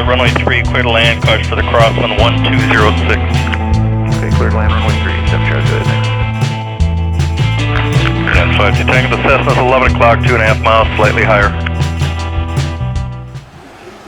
runway 3, clear to land, caution for the cross on 1206. Okay, clear to land, runway 3, temperature good. And 5 to Tango, the Cessna's 11 o'clock, 2.5 miles, slightly higher.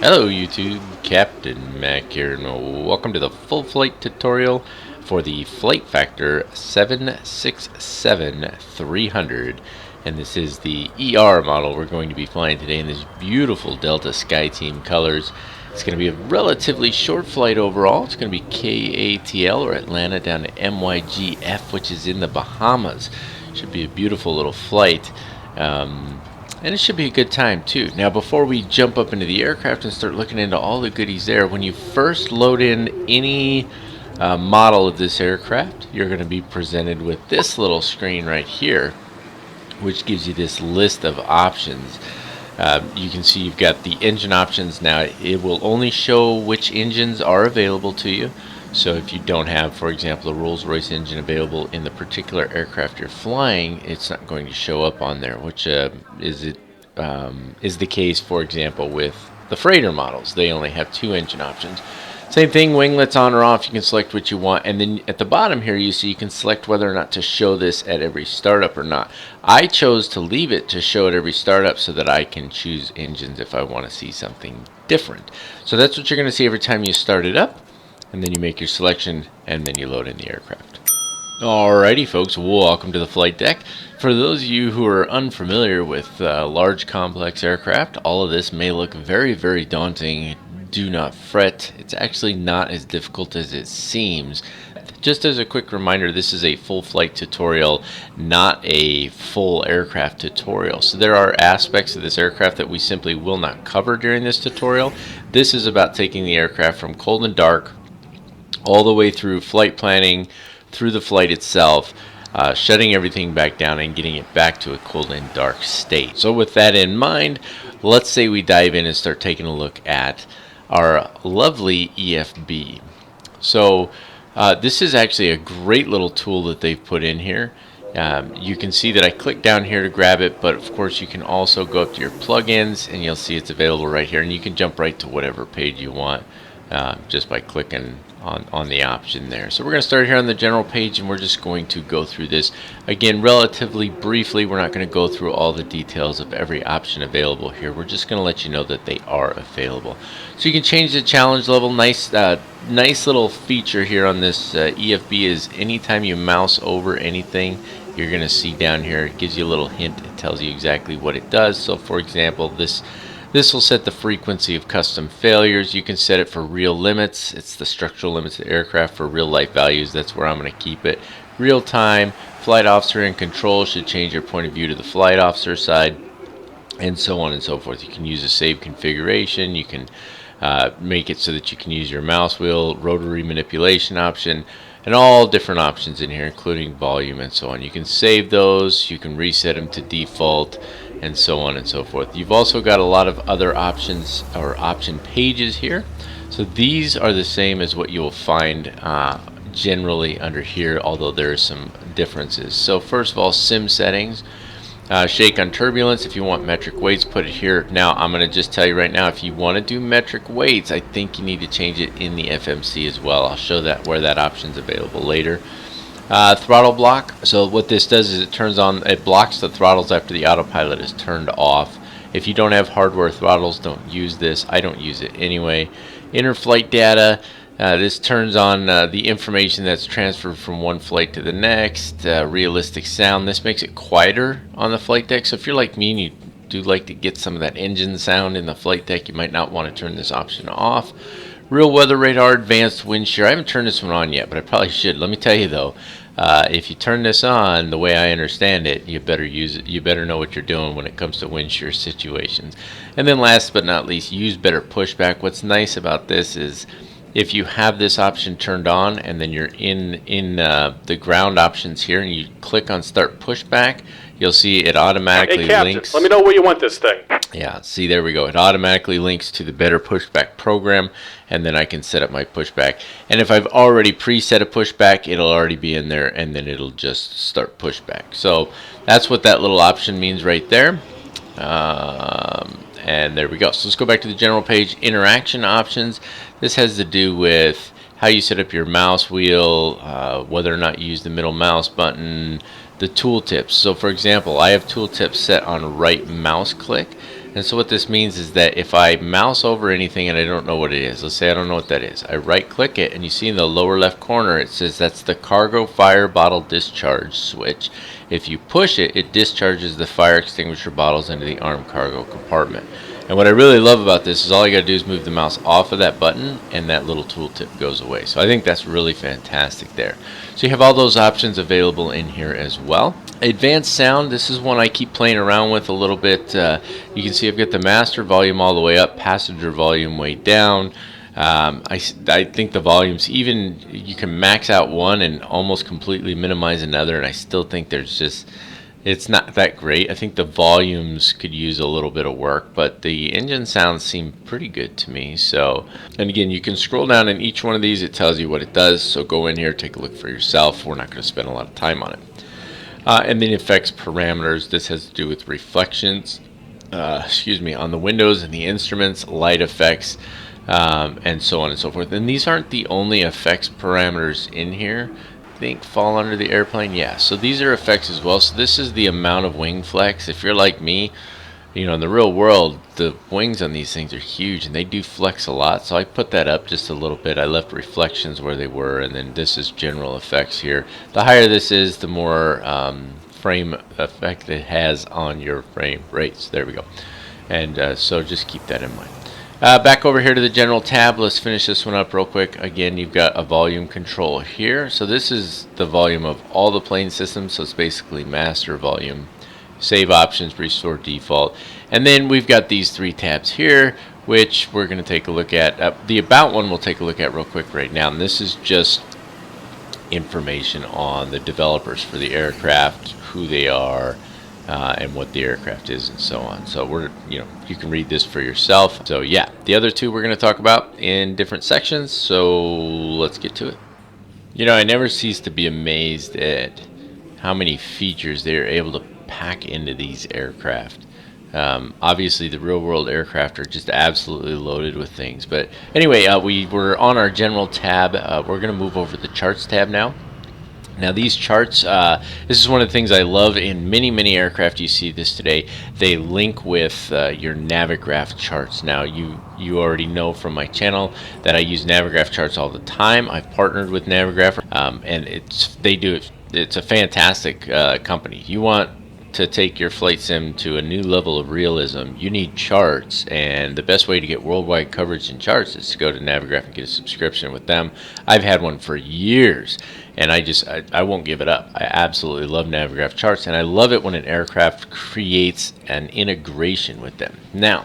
Hello YouTube, Captain Mac here, and welcome to the full flight tutorial for the Flight Factor 767-300. And this is the ER model we're going to be flying today in this beautiful Delta Skyteam colors. It's going to be a relatively short flight overall. It's going to be KATL or Atlanta down to MYGF, which is in the Bahamas. Should be a beautiful little flight. And it should be a good time too. Now before we jump up into the aircraft and start looking into all the goodies there, when you first load in any model of this aircraft, you're going to be presented with this little screen right here, which gives you this list of options. You can see you've got the engine options. Now it will only show which engines are available to you. So if you don't have, for example, a Rolls-Royce engine available in the particular aircraft you're flying, it's not going to show up on there, which is the case, for example, with the freighter models. They only have 2 engine options. Same thing, winglets on or off, you can select what you want. And then at the bottom here you see you can select whether or not to show this at every startup or not. I chose to leave it to show at every startup so that I can choose engines if I want to see something different. So that's what you're going to see every time you start it up. And then you make your selection and then you load in the aircraft. Alrighty folks, welcome to the flight deck. For those of you who are unfamiliar with large complex aircraft, all of this may look very, very daunting. Do not fret, it's actually not as difficult as it seems. Just as a quick reminder, this is a full flight tutorial, not a full aircraft tutorial. So there are aspects of this aircraft that we simply will not cover during this tutorial. This is about taking the aircraft from cold and dark all the way through flight planning, through the flight itself, shutting everything back down and getting it back to a cold and dark state. So with that in mind, let's say we dive in and start taking a look at our lovely EFB. So this is actually a great little tool that they've put in here. You can see that I click down here to grab it, but of course you can also go up to your plugins and you'll see it's available right here, and you can jump right to whatever page you want just by clicking on the option there. So we're going to start here on the general page, and we're just going to go through this again relatively briefly. We're not going to go through all the details of every option available here. We're just going to let you know that they are available. So you can change the challenge level. Nice little feature here on this EFB is anytime you mouse over anything, you're going to see down here, it gives you a little hint. It tells you exactly what it does. So for example, this will set the frequency of custom failures. You can set it for real limits. It's the structural limits of the aircraft for real life values. That's where I'm going to keep it. Real time, flight officer in control should change your point of view to the flight officer side, and so on and so forth. You can use a save configuration. You can make it so that you can use your mouse wheel, rotary manipulation option, and all different options in here, including volume and so on. You can save those. You can reset them to default, and so on and so forth. You've also got a lot of other options or option pages here. So these are the same as what you will find generally under here, although there are some differences. So first of all, sim settings, shake on turbulence. If you want metric weights, put it here. Now I'm going to just tell you right now, if you want to do metric weights, I think you need to change it in the FMC as well. I'll show that where that option is available later. Throttle block. So what this does is it blocks the throttles after the autopilot is turned off. If you don't have hardware throttles, don't use this. I don't use it anyway. Inner flight data. This turns on the information that's transferred from one flight to the next. Realistic sound. This makes it quieter on the flight deck. So if you're like me and you do like to get some of that engine sound in the flight deck, you might not want to turn this option off. Real weather radar, advanced wind shear. I haven't turned this one on yet, but I probably should. Let me tell you though, if you turn this on, the way I understand it, you better use it. You better know what you're doing when it comes to wind shear situations. And then last but not least, use better pushback. What's nice about this is if you have this option turned on and then you're in the ground options here and you click on start pushback, you'll see it automatically links. Let me know where you want this thing. Yeah, see, there we go. It automatically links to the better pushback program, and then I can set up my pushback. And if I've already preset a pushback, it'll already be in there, and then it'll just start pushback. So that's what that little option means right there. and there we go. So let's go back to the general page. Interaction options. This has to do with how you set up your mouse wheel, whether or not you use the middle mouse button, the tooltips. So for example, I have tooltips set on right mouse click. And so what this means is that if I mouse over anything and I don't know what it is, let's say I don't know what that is, I right click it and you see in the lower left corner it says that's the cargo fire bottle discharge switch. If you push it, it discharges the fire extinguisher bottles into the armed cargo compartment. And what I really love about this is all I got to do is move the mouse off of that button and that little tooltip goes away. So I think that's really fantastic there. So you have all those options available in here as well. Advanced sound, this is one I keep playing around with a little bit. You can see I've got the master volume all the way up, passenger volume way down. I think the volumes, even you can max out one and almost completely minimize another, and I still think there's just, it's not that great. I think the volumes could use a little bit of work, but the engine sounds seem pretty good to me. So, and again, you can scroll down in each one of these, it tells you what it does. So go in here, take a look for yourself. We're not going to spend a lot of time on it. And then effects parameters. This has to do with reflections, on the windows and the instruments, light effects, and so on and so forth. And these aren't the only effects parameters in here. I think fall under the airplane. Yeah, so these are effects as well. So this is the amount of wing flex. If you're like me, you know, in the real world, the wings on these things are huge and they do flex a lot. So I put that up just a little bit. I left reflections where they were, and then this is general effects here. The higher this is, the more frame effect it has on your frame rates. There we go. And so just keep that in mind. Back over here to the general tab. Let's finish this one up real quick. Again, you've got a volume control here. So this is the volume of all the plane systems. So it's basically master volume. Save options, restore default, and then we've got these three tabs here, which we're going to take a look at. The about one we'll take a look at real quick right now, and this is just information on the developers for the aircraft, who they are, and what the aircraft is, and so on. So we're, you can read this for yourself. So yeah, the other two we're going to talk about in different sections. So let's get to it. I never cease to be amazed at how many features they're able to pack into these aircraft. Obviously the real world aircraft are just absolutely loaded with things, but anyway, we were on our general tab. We're going to move over to the charts tab now. Now these charts, this is one of the things I love in many aircraft. You see this today. They link with your Navigraph charts. Now you already know from my channel that I use Navigraph charts all the time. I've partnered with Navigraph, and it's a fantastic company. You want to take your flight sim to a new level of realism, you need charts, and the best way to get worldwide coverage in charts is to go to Navigraph and get a subscription with them. I've had one for years, and I won't give it up. I absolutely love Navigraph charts, and I love it when an aircraft creates an integration with them. Now,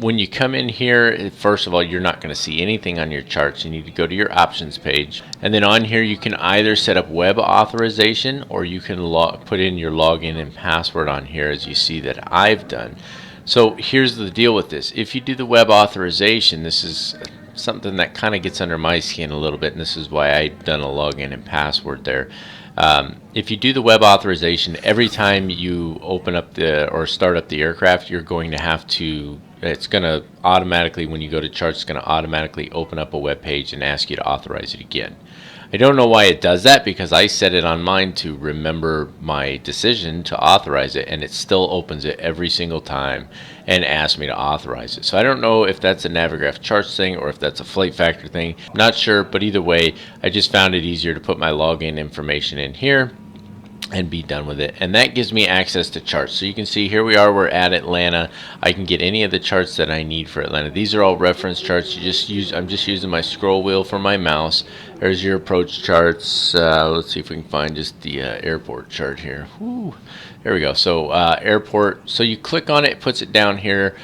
when you come in here, first of all, you're not going to see anything on your charts. You need to go to your options page, and then on here you can either set up web authorization, or you can put in your login and password on here, as you see that I've done. So here's the deal with this. If you do the web authorization, this is something that kind of gets under my skin a little bit, and this is why I've done a login and password there. If you do the web authorization, every time you open up or start up the aircraft, you're going to have to, it's going to automatically, when you go to charts, it's going to automatically open up a web page and ask you to authorize it again. I don't know why it does that, because I set it on mine to remember my decision to authorize it, and it still opens it every single time and asks me to authorize it. So I don't know if that's a Navigraph charts thing or if that's a Flight Factor thing. Not sure, but either way, I just found it easier to put my login information in here and be done with it, and that gives me access to charts. So you can see here we are, we're at Atlanta. I can get any of the charts that I need for Atlanta. These are all reference charts. I'm just using my scroll wheel for my mouse. There's your approach charts. Let's see if we can find just the airport chart here. Whew. There we go. So airport, so you click on it, it puts it down here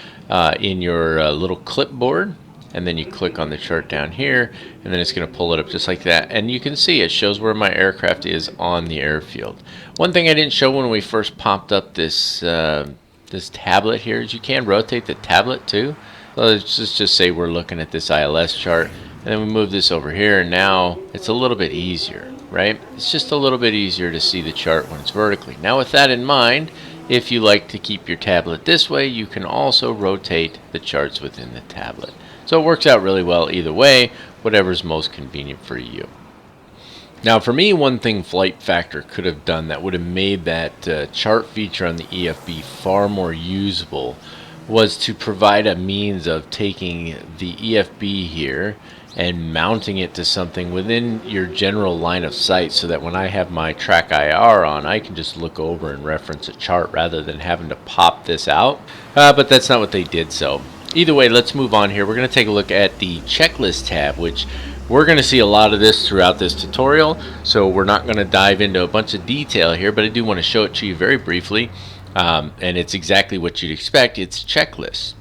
in your little clipboard, and then you click on the chart down here, and then it's going to pull it up just like that, and you can see it shows where my aircraft is on the airfield. One thing I didn't show when we first popped up this this tablet here is you can rotate the tablet too. So let's just say we're looking at this ILS chart, and then we move this over here, and now it's a little bit easier, right? It's just a little bit easier to see the chart when it's vertically. Now with that in mind, If you like to keep your tablet this way, you can also rotate the charts within the tablet. So it works out really well either way, whatever's most convenient for you. Now for me, one thing Flight Factor could have done that would have made that chart feature on the EFB far more usable was to provide a means of taking the EFB here and mounting it to something within your general line of sight, so that when I have my track IR on, I can just look over and reference a chart rather than having to pop this out. But that's not what they did. So either way, let's move on here. We're going to take a look at the checklist tab, which we're going to see a lot of this throughout this tutorial, so we're not going to dive into a bunch of detail here, but I do want to show it to you very briefly. And it's exactly what you'd expect. It's checklists.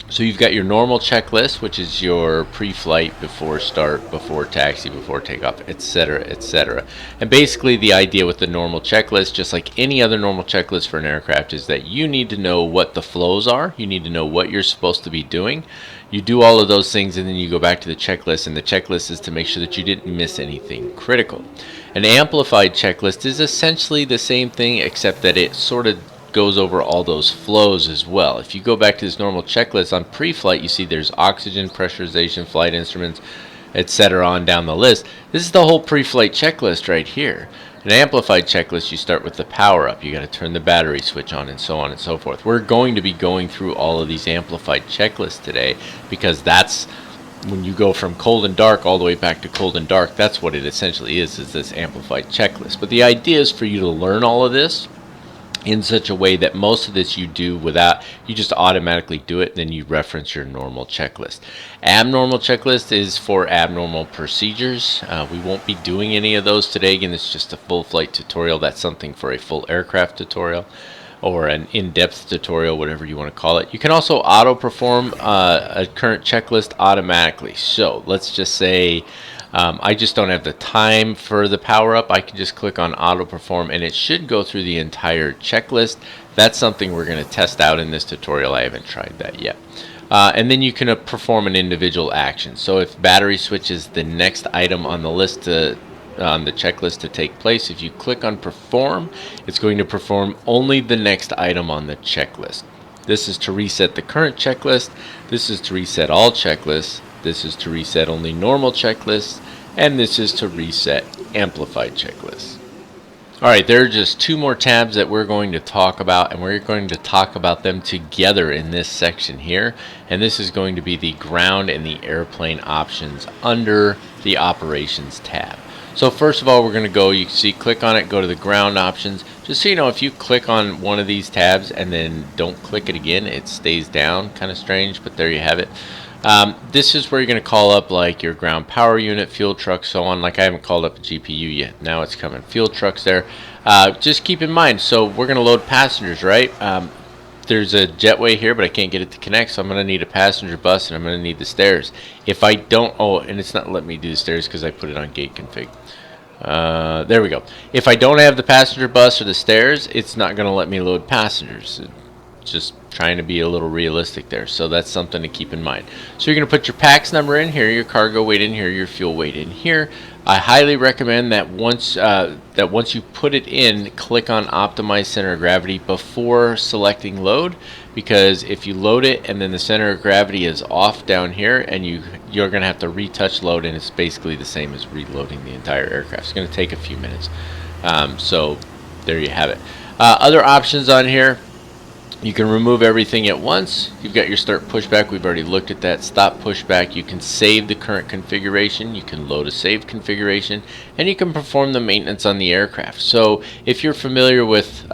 So you've got your normal checklist, which is your pre-flight, before start, before taxi, before takeoff, etc., etc. And basically the idea with the normal checklist, just like any other normal checklist for an aircraft, is that you need to know what the flows are. You need to know what you're supposed to be doing. You do all of those things, and then you go back to the checklist, and the checklist is to make sure that you didn't miss anything critical. An amplified checklist is essentially the same thing, except that it sort of goes over all those flows as well. If you go back to this normal checklist on pre-flight, you see there's oxygen, pressurization, flight instruments, etc. on down the list. This is the whole pre-flight checklist right here. An amplified checklist, you start with the power up. You got to turn the battery switch on, and so on and so forth. We're going to be going through all of these amplified checklists today, because that's when you go from cold and dark all the way back to cold and dark. That's what it essentially is this amplified checklist. But the idea is for you to learn all of this in such a way that most of this you do without, you just automatically do it, then you reference your normal checklist. Abnormal checklist is for abnormal procedures. We won't be doing any of those today. Again, it's just a full flight tutorial. That's something for a full aircraft tutorial or an in-depth tutorial, whatever you want to call it. You can also auto-perform a current checklist automatically. So let's just say I just don't have the time for the power up. I can just click on auto perform, and it should go through the entire checklist. That's something we're going to test out in this tutorial. I haven't tried that yet. And then you can perform an individual action. So if battery switch is the next item on the list on the checklist to take place, if you click on perform, it's going to perform only the next item on the checklist. This is to reset the current checklist. This is to reset all checklists. This is to reset only normal checklists, and this is to reset amplified checklists. Alright, there are just two more tabs that we're going to talk about, and we're going to talk about them together in this section here. And this is going to be the ground and the airplane options under the operations tab. So first of all, we're going to go, you can see, click on it, go to the ground options. Just so you know, if you click on one of these tabs and then don't click it again, it stays down. Kind of strange, but there you have it. This is where you're going to call up like your ground power unit, fuel truck, so on. Like I haven't called up a GPU yet. Now it's coming. Fuel trucks there. Just keep in mind, so we're going to load passengers, right? There's a jetway here, but I can't get it to connect, so I'm going to need a passenger bus, and I'm going to need the stairs. If I don't, oh, and it's not letting me do the stairs because I put it on gate config. There we go. If I don't have the passenger bus or the stairs, it's not going to let me load passengers. Just trying to be a little realistic there, so that's something to keep in mind. So you're going to put your PAX number in here, your cargo weight in here, your fuel weight in here. I highly recommend that once you put it in, click on optimize center of gravity before selecting load, because if you load it and then the center of gravity is off down here, and you're going to have to retouch load, and it's basically the same as reloading the entire aircraft. It's going to take a few minutes. So there you have it. Other options on here. You can remove everything at once. You've got your start pushback. We've already looked at that. Stop pushback. You can save the current configuration. You can load a saved configuration. And you can perform the maintenance on the aircraft. So if you're familiar with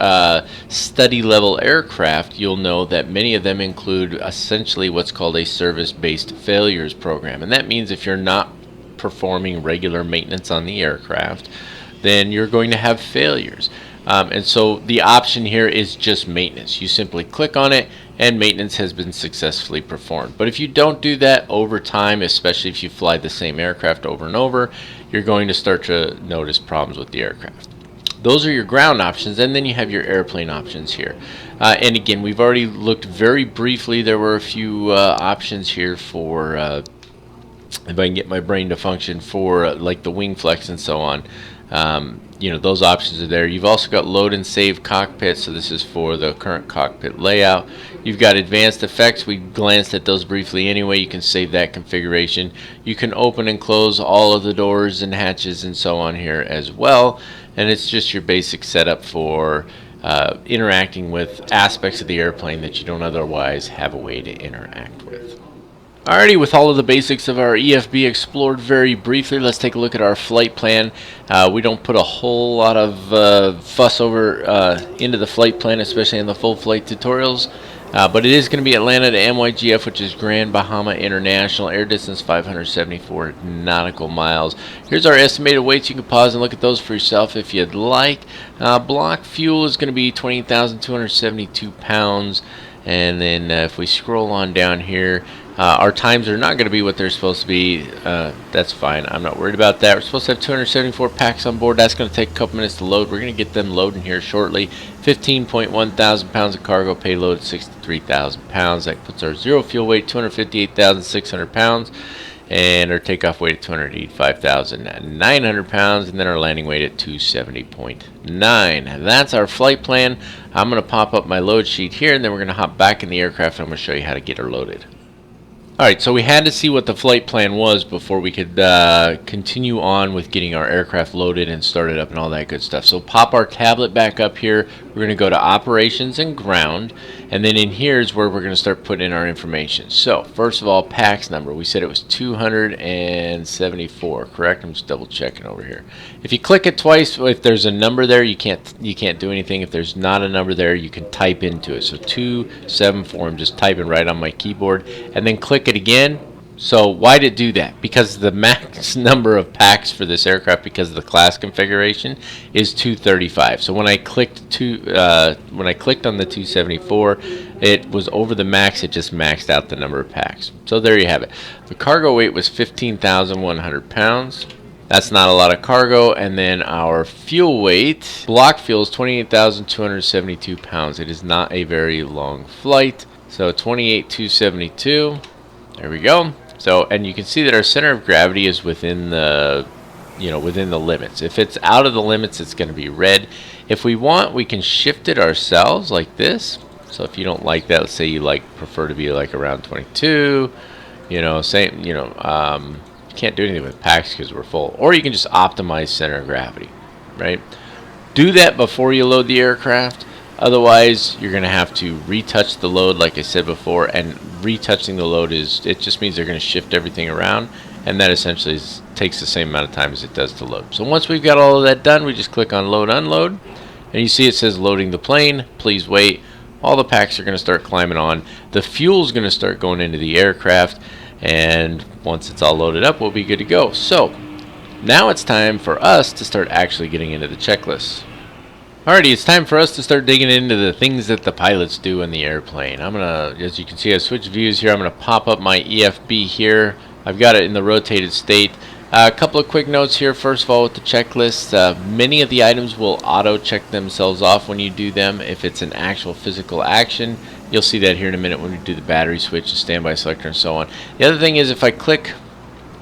study level aircraft, you'll know that many of them include essentially what's called a service-based failures program. And that means if you're not performing regular maintenance on the aircraft, then you're going to have failures. And so the option here is just maintenance. You simply click on it and maintenance has been successfully performed. But if you don't do that over time, especially if you fly the same aircraft over and over, you're going to start to notice problems with the aircraft. Those are your ground options, and then you have your airplane options here. And again, we've already looked very briefly. There were a few options here for, if I can get my brain to function, for like the wing flex and so on. You know, those options are there. You've also got load and save cockpit, so this is for the current cockpit layout. You've got advanced effects. We glanced at those briefly anyway. You can save that configuration. You can open and close all of the doors and hatches and so on here as well. And it's just your basic setup for interacting with aspects of the airplane that you don't otherwise have a way to interact with. Alrighty, with all of the basics of our EFB explored very briefly, let's take a look at our flight plan. We don't put a whole lot of fuss over into the flight plan, especially in the full flight tutorials. But it is going to be Atlanta to MYGF, which is Grand Bahama International, air distance 574 nautical miles. Here's our estimated weights. You can pause and look at those for yourself if you'd like. Block fuel is going to be 28,272 pounds. And then if we scroll on down here, our times are not going to be what they're supposed to be. That's fine. I'm not worried about that. We're supposed to have 274 packs on board. That's going to take a couple minutes to load. We're going to get them loading here shortly. 15.1 thousand pounds of cargo, payload 63,000 pounds. That puts our zero fuel weight 258,600 pounds. And our takeoff weight at 285,900 pounds, and then our landing weight at 270.9. That's our flight plan. I'm going to pop up my load sheet here, and then we're going to hop back in the aircraft, and I'm going to show you how to get her loaded. Alright, so we had to see what the flight plan was before we could continue on with getting our aircraft loaded and started up and all that good stuff. So pop our tablet back up here. We're going to go to Operations and Ground, and then in here is where we're going to start putting in our information. So first of all, PAX number. We said it was 274, correct? I'm just double checking over here. If you click it twice, if there's a number there, you can't do anything. If there's not a number there, you can type into it. So 274, I'm just typing right on my keyboard, and then click it again. So why did it do that? Because the max number of packs for this aircraft, because of the class configuration, is 235. So when I clicked on the 274, it was over the max. It just maxed out the number of packs. So there you have it. The cargo weight was 15,100 pounds. That's not a lot of cargo. And then our fuel weight, block fuel, is 28,272 pounds. It is not a very long flight. So 28,272. There we go. So, and you can see that our center of gravity is within the, within the limits. If it's out of the limits, it's going to be red. If we want, we can shift it ourselves like this. So if you don't like that, let's say you prefer to be like around 22, you can't do anything with packs because we're full. Or you can just optimize center of gravity, right? Do that before you load the aircraft. Otherwise, you're going to have to retouch the load, like I said before, and retouching the load it just means they're going to shift everything around, and that essentially takes the same amount of time as it does to load. So once we've got all of that done, we just click on Load Unload, and you see it says loading the plane. Please wait. All the packs are going to start climbing on. The fuel is going to start going into the aircraft, and once it's all loaded up, we'll be good to go. So now it's time for us to start actually getting into the checklist. Alrighty, it's time for us to start digging into the things that the pilots do in the airplane. I'm going to, as you can see, I switched views here. I'm going to pop up my EFB here. I've got it in the rotated state. A couple of quick notes here. First of all, with the checklist, many of the items will auto-check themselves off when you do them. If it's an actual physical action, you'll see that here in a minute when we do the battery switch, the standby selector, and so on. The other thing is if I click...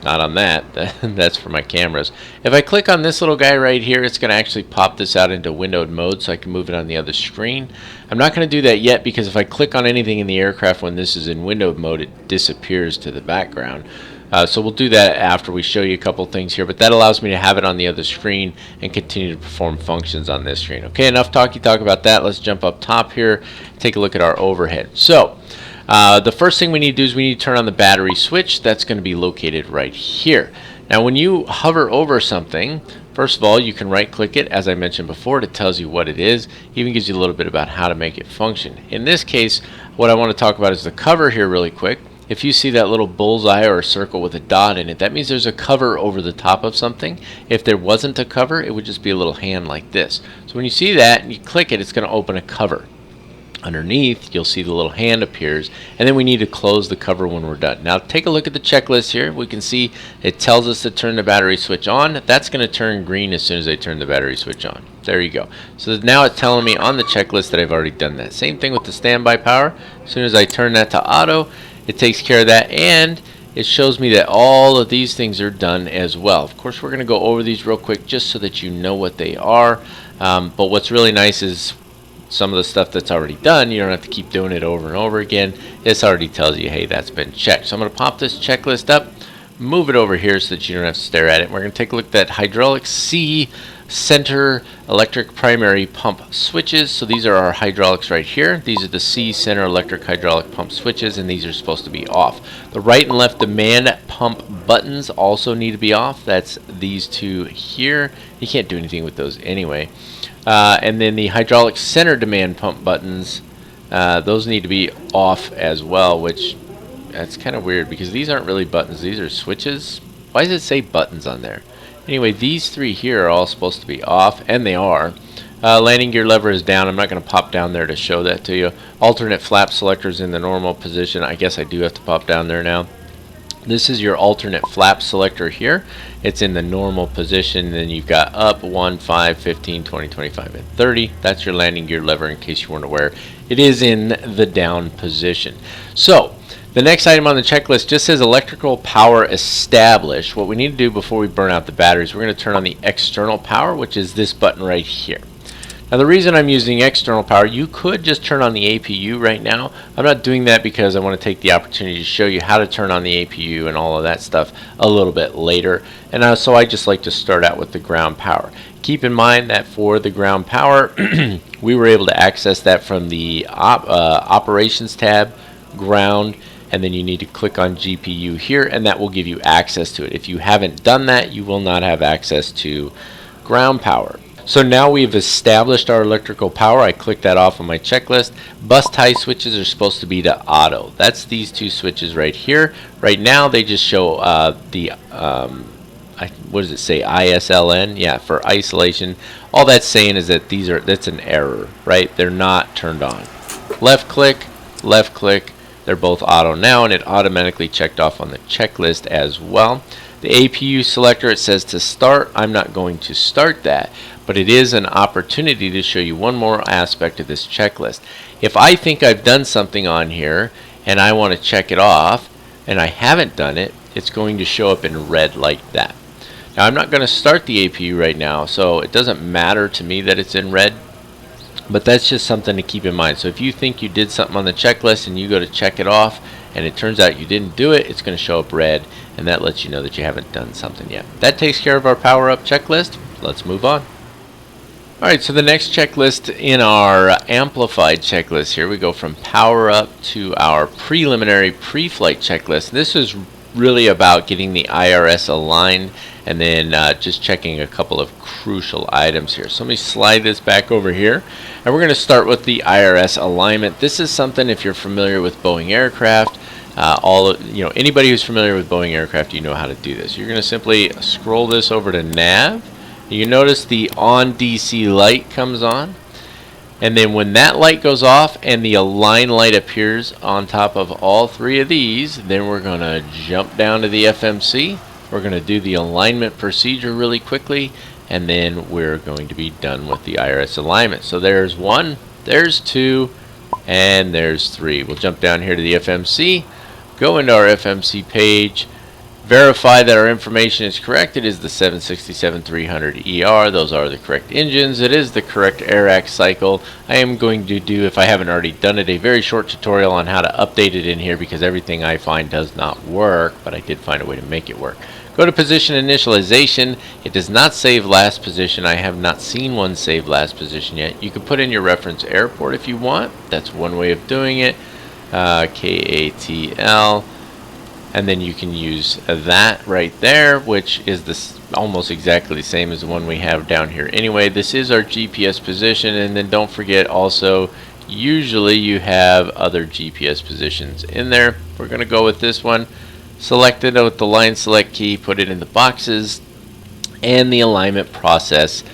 Not on that, that's for my cameras. If I click on this little guy right here, it's going to actually pop this out into windowed mode so I can move it on the other screen. I'm not going to do that yet because if I click on anything in the aircraft when this is in windowed mode, it disappears to the background. So we'll do that after we show you a couple things here, but that allows me to have it on the other screen and continue to perform functions on this screen. Okay, enough talk about that. Let's jump up top here, take a look at our overhead. So the first thing we need to do is we need to turn on the battery switch. That's going to be located right here. Now when you hover over something, first of all, you can right click it. As I mentioned before, it tells you what it is. It even gives you a little bit about how to make it function. In this case, what I want to talk about is the cover here really quick. If you see that little bullseye or a circle with a dot in it, that means there's a cover over the top of something. If there wasn't a cover, it would just be a little hand like this. So when you see that and you click it, it's going to open a cover. Underneath, you'll see the little hand appears, and then we need to close the cover when we're done. Now take a look at the checklist here. We can see it tells us to turn the battery switch on. That's going to turn green as soon as I turn the battery switch on. There you go. So now it's telling me on the checklist that I've already done that. Same thing with the standby power. As soon as I turn that to auto, it takes care of that, and it shows me that all of these things are done as well. Of course, we're going to go over these real quick just so that you know what they are. But what's really nice is some of the stuff that's already done, you don't have to keep doing it over and over again. This already tells you, hey, that's been checked. So I'm going to pop this checklist up, move it over here so that you don't have to stare at it. And we're going to take a look at that hydraulic C center electric primary pump switches. So these are our hydraulics right here. These are the C center electric hydraulic pump switches, and these are supposed to be off. The right and left demand pump buttons also need to be off. That's these two here. You can't do anything with those anyway. And then the hydraulic center demand pump buttons, those need to be off as well, which that's kind of weird because these aren't really buttons. These are switches. Why does it say buttons on there? Anyway, these three here are all supposed to be off, and they are. Landing gear lever is down. I'm not going to pop down there to show that to you. Alternate flap selectors in the normal position. I guess I do have to pop down there now. This is your alternate flap selector here. It's in the normal position. Then you've got up, 1, 5, 15, 20, 25, and 30. That's your landing gear lever in case you weren't aware. It is in the down position. So the next item on the checklist just says electrical power established. What we need to do before we burn out the batteries, we're going to turn on the external power, which is this button right here. Now the reason I'm using external power, you could just turn on the APU right now. I'm not doing that because I want to take the opportunity to show you how to turn on the APU and all of that stuff a little bit later. And so I just like to start out with the ground power. Keep in mind that for the ground power, we were able to access that from the operations tab, ground, and then you need to click on GPU here, and that will give you access to it. If you haven't done that, you will not have access to ground power. So now we've established our electrical power. I click that off on my checklist. Bus tie switches are supposed to be to auto. That's these two switches right here. Right now they just show what does it say? ISLN? Yeah, for isolation. All that's saying is that that's an error, right? They're not turned on. Left click, they're both auto now, and it automatically checked off on the checklist as well. The APU selector, it says to start. I'm not going to start that, but it is an opportunity to show you one more aspect of this checklist. If I think I've done something on here and I want to check it off and I haven't done it, it's going to show up in red like that. Now I'm not going to start the APU right now, so it doesn't matter to me that it's in red, but that's just something to keep in mind. So if you think you did something on the checklist and you go to check it off and it turns out you didn't do it, it's going to show up red, and that lets you know that you haven't done something yet. That takes care of our power up checklist. Let's move on. Alright, so the next checklist in our amplified checklist here, we go from power up to our preliminary pre-flight checklist. This is really about getting the IRS aligned and then just checking a couple of crucial items here. So let me slide this back over here, and we're going to start with the IRS alignment. This is something, if you're familiar with Boeing aircraft, anybody who's familiar with Boeing aircraft, you know how to do this. You're going to simply scroll this over to nav. You notice the on DC light comes on, and then when that light goes off and the align light appears on top of all three of these, then we're going to jump down to the FMC. We're going to do the alignment procedure really quickly, and then we're going to be done with the IRS alignment. So there's 1, there's 2, and there's 3. We'll jump down here to the FMC, go into our FMC page, verify that our information is correct. It is the 767-300ER. Those are the correct engines. It is the correct AIRAC cycle. I am going to do, if I haven't already done it, a very short tutorial on how to update it in here because everything I find does not work, but I did find a way to make it work. Go to position initialization. It does not save last position. I have not seen one save last position yet. You can put in your reference airport if you want. That's one way of doing it. KATL. And then you can use that right there, which is almost exactly the same as the one we have down here. Anyway, this is our GPS position, and then don't forget also, usually you have other GPS positions in there. We're going to go with this one. Select it with the line select key, put it in the boxes, and the alignment process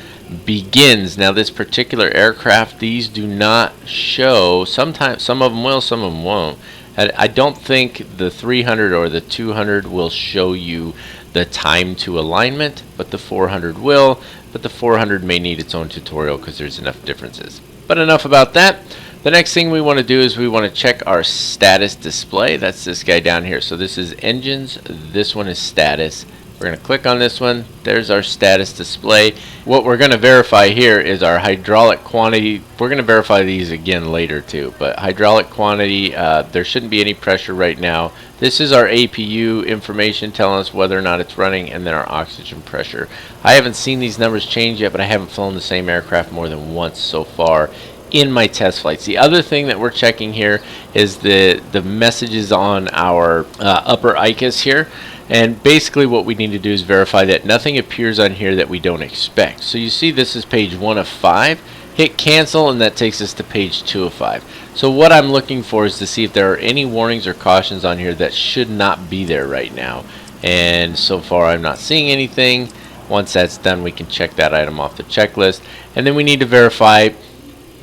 begins. Now this particular aircraft, these do not show. Sometimes some of them will, some of them won't. I don't think the 300 or the 200 will show you the time to alignment, but the 400 will. But the 400 may need its own tutorial because there's enough differences. But enough about that. The next thing we want to do is we want to check our status display. That's this guy down here. So this is engines, this one is status. We're going to click on this one. There's our status display. What we're going to verify here is our hydraulic quantity. We're going to verify these again later too, but hydraulic quantity, there shouldn't be any pressure right now. This is our APU information telling us whether or not it's running, and then our oxygen pressure. I haven't seen these numbers change yet, but I haven't flown the same aircraft more than once so far in my test flights. The other thing that we're checking here is the messages on our upper ICAS here. And basically what we need to do is verify that nothing appears on here that we don't expect. So you see this is page 1 of 5. Hit cancel and that takes us to page 2 of 5. So what I'm looking for is to see if there are any warnings or cautions on here that should not be there right now. And so far I'm not seeing anything. Once that's done, we can check that item off the checklist. And then we need to verify,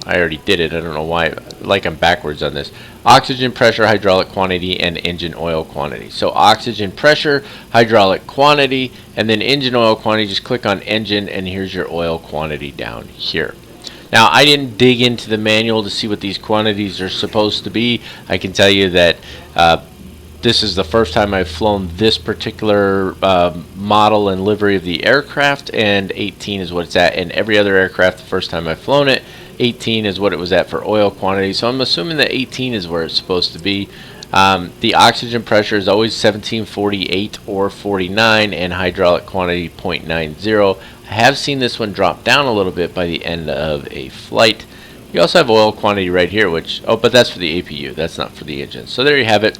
I already did it, I don't know why, like I'm backwards on this. Oxygen pressure, hydraulic quantity, and engine oil quantity. So oxygen pressure, hydraulic quantity, and then engine oil quantity. Just click on engine and here's your oil quantity down here. Now I didn't dig into the manual to see what these quantities are supposed to be. I can tell you that this is the first time I've flown this particular model and livery of the aircraft, and 18 is what it's at. And every other aircraft, the first time I've flown it, 18 is what it was at for oil quantity. So I'm assuming that 18 is where it's supposed to be. The oxygen pressure is always 1748 or 49, and hydraulic quantity 0.90. I have seen this one drop down a little bit by the end of a flight. You also have oil quantity right here, which, oh, but that's for the APU. That's not for the engine. So there you have it.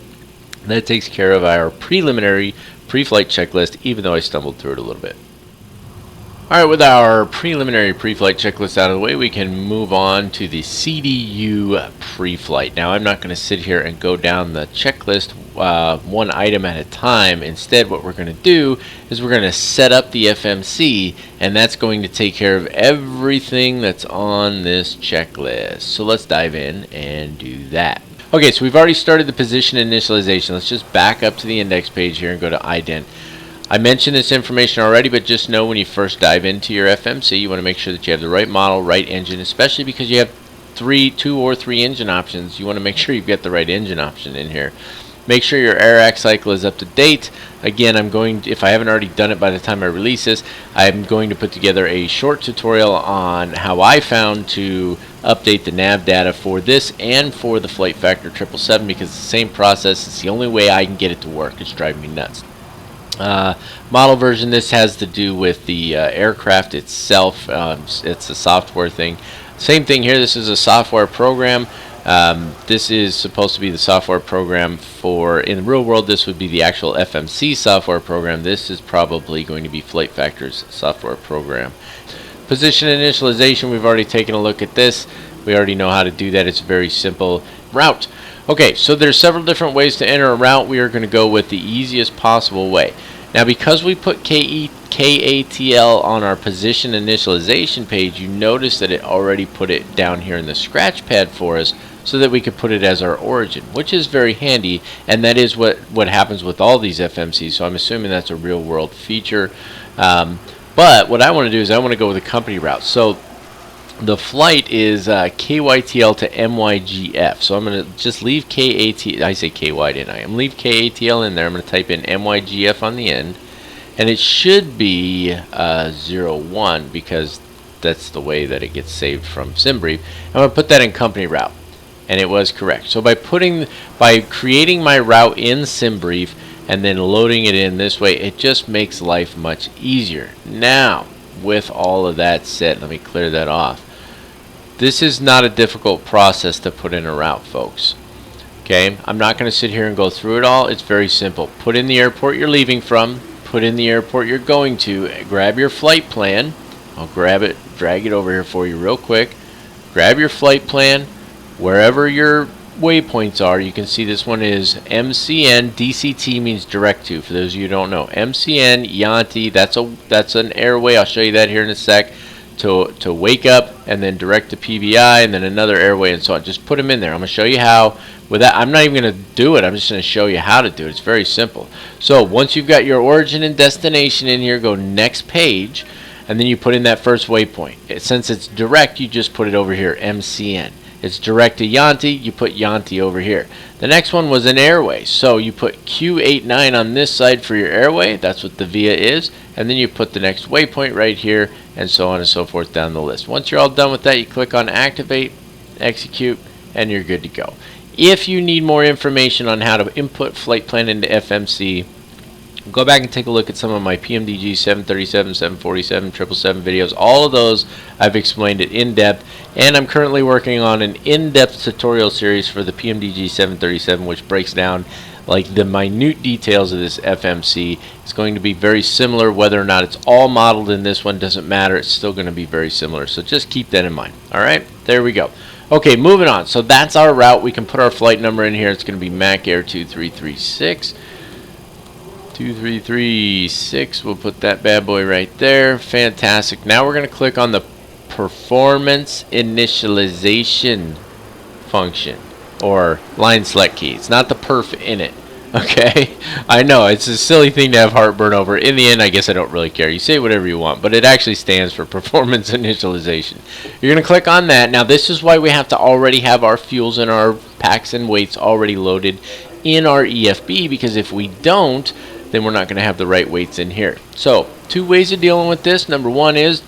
That takes care of our preliminary pre-flight checklist, even though I stumbled through it a little bit. Alright, with our preliminary pre-flight checklist out of the way, we can move on to the CDU pre-flight. Now, I'm not going to sit here and go down the checklist one item at a time. Instead, what we're going to do is we're going to set up the FMC, and that's going to take care of everything that's on this checklist. So let's dive in and do that. Okay, so we've already started the position initialization. Let's just back up to the index page here and go to IDENT. I mentioned this information already, but just know when you first dive into your FMC, you want to make sure that you have the right model, right engine, especially because you have two or three engine options. You want to make sure you've got the right engine option in here. Make sure your AIRAC cycle is up to date. Again, if I haven't already done it by the time I release this, I'm going to put together a short tutorial on how I found to update the nav data for this and for the Flight Factor 777, because it's the same process. It's the only way I can get it to work. It's driving me nuts. Model version, this has to do with the aircraft itself. It's a software thing. Same thing here. This is a software program. This is supposed to be the software program for, in the real world, this would be the actual FMC software program. This is probably going to be Flight Factor's software program. Position initialization, we've already taken a look at this. We already know how to do that. It's very simple. Route. Okay, so there's several different ways to enter a route. We are going to go with the easiest possible way. Now, because we put KATL on our position initialization page, you notice that it already put it down here in the scratch pad for us so that we could put it as our origin, which is very handy, and that is what happens with all these FMCs, so I'm assuming that's a real world feature. But what I want to do is I want to go with a company route. So the flight is KYTL to MYGF. So I'm going to just leave KATL. I say KY, didn't I? I'm leave KATL in there. I'm going to type in MYGF on the end. And it should be 01 because that's the way that it gets saved from SimBrief. I'm going to put that in company route. And it was correct. So by creating my route in SimBrief and then loading it in this way, it just makes life much easier. Now, with all of that said, let me clear that off. This is not a difficult process to put in a route, folks. Okay, I'm not going to sit here and go through it all. It's very simple. Put in the airport you're leaving from, put in the airport you're going to, grab your flight plan. I'll grab it, drag it over here for you real quick. Grab your flight plan, wherever your waypoints are. You can see this one is MCN. DCT means direct to, for those of you who don't know. MCN, Yanti, that's an airway. I'll show you that here in a sec. To wake up, and then direct to PBI, and then another airway, and so on. Just put them in there. I'm going to show you how. With that, I'm not even going to do it. I'm just going to show you how to do it. It's very simple. So once you've got your origin and destination in here, go next page, and then you put in that first waypoint. Since it's direct, you just put it over here, MCN. It's direct to Yanti, you put Yanti over here. The next one was an airway, so you put Q89 on this side for your airway, that's what the VIA is, and then you put the next waypoint right here, and so on and so forth down the list. Once you're all done with that, you click on activate, execute, and you're good to go. If you need more information on how to input flight plan into FMC, go back and take a look at some of my PMDG 737, 747, 777 videos. All of those I've explained it in depth, and I'm currently working on an in-depth tutorial series for the PMDG 737, which breaks down like the minute details of this FMC. It's going to be very similar. Whether or not it's all modeled in this one doesn't matter. It's still going to be very similar. So just keep that in mind. All right, there we go. Okay, moving on. So that's our route. We can put our flight number in here. It's going to be Mac Air 2336. 2336, we'll put that bad boy right there. Fantastic. Now we're going to click on the performance initialization function, or line select key. It's not the perf in it. Okay, I know it's a silly thing to have heartburn over. In the end, I guess I don't really care. You say whatever you want, but it actually stands for performance initialization. You're going to click on that. Now this is why we have to already have our fuels and our packs and weights already loaded in our EFB, because if we don't, then we're not going to have the right weights in here. So, two ways of dealing with this. Number one is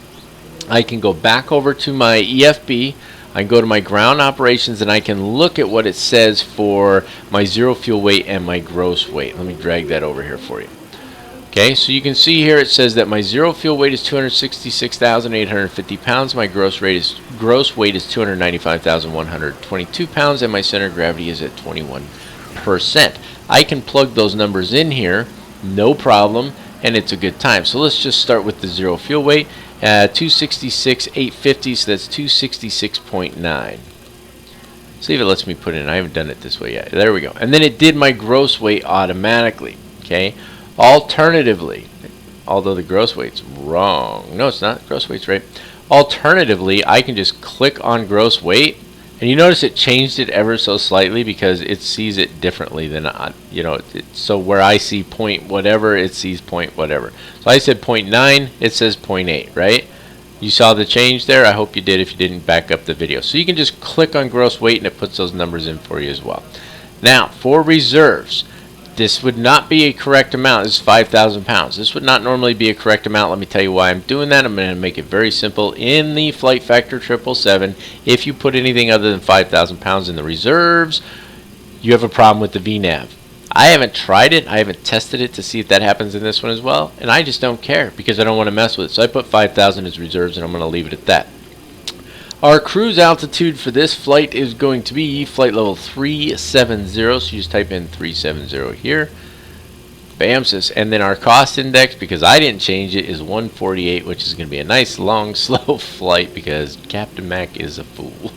I can go back over to my EFB. I can go to my ground operations, and I can look at what it says for my zero fuel weight and my gross weight. Let me drag that over here for you. Okay, so you can see here it says that my zero fuel weight is 266,850 pounds. My gross weight is 295,122 pounds, and my center of gravity is at 21%. I can plug those numbers in here, no problem, and it's a good time. So let's just start with the zero fuel weight. 266,850, so that's 266.9. See if it lets me put it in. I haven't done it this way yet. There we go. And then it did my gross weight automatically. Okay. Alternatively, although the gross weight's wrong. No, it's not. Gross weight's right. Alternatively, I can just click on gross weight. And you notice it changed it ever so slightly because it sees it differently than, so where I see point whatever, it sees point whatever. So I said 0.9, it says 0.8, right? You saw the change there? I hope you did. If you didn't, back up the video. So you can just click on gross weight and it puts those numbers in for you as well. Now, for reserves, this would not be a correct amount. This is 5,000 pounds. This would not normally be a correct amount. Let me tell you why I'm doing that. I'm going to make it very simple. In the Flight Factor 777, if you put anything other than 5,000 pounds in the reserves, you have a problem with the VNAV. I haven't tried it. I haven't tested it to see if that happens in this one as well. And I just don't care because I don't want to mess with it. So I put 5,000 as reserves, and I'm going to leave it at that. Our cruise altitude for this flight is going to be flight level 370, so you just type in 370 here. Bam, sis. And then our cost index, because I didn't change it, is 148, which is going to be a nice, long, slow flight because Captain Mac is a fool.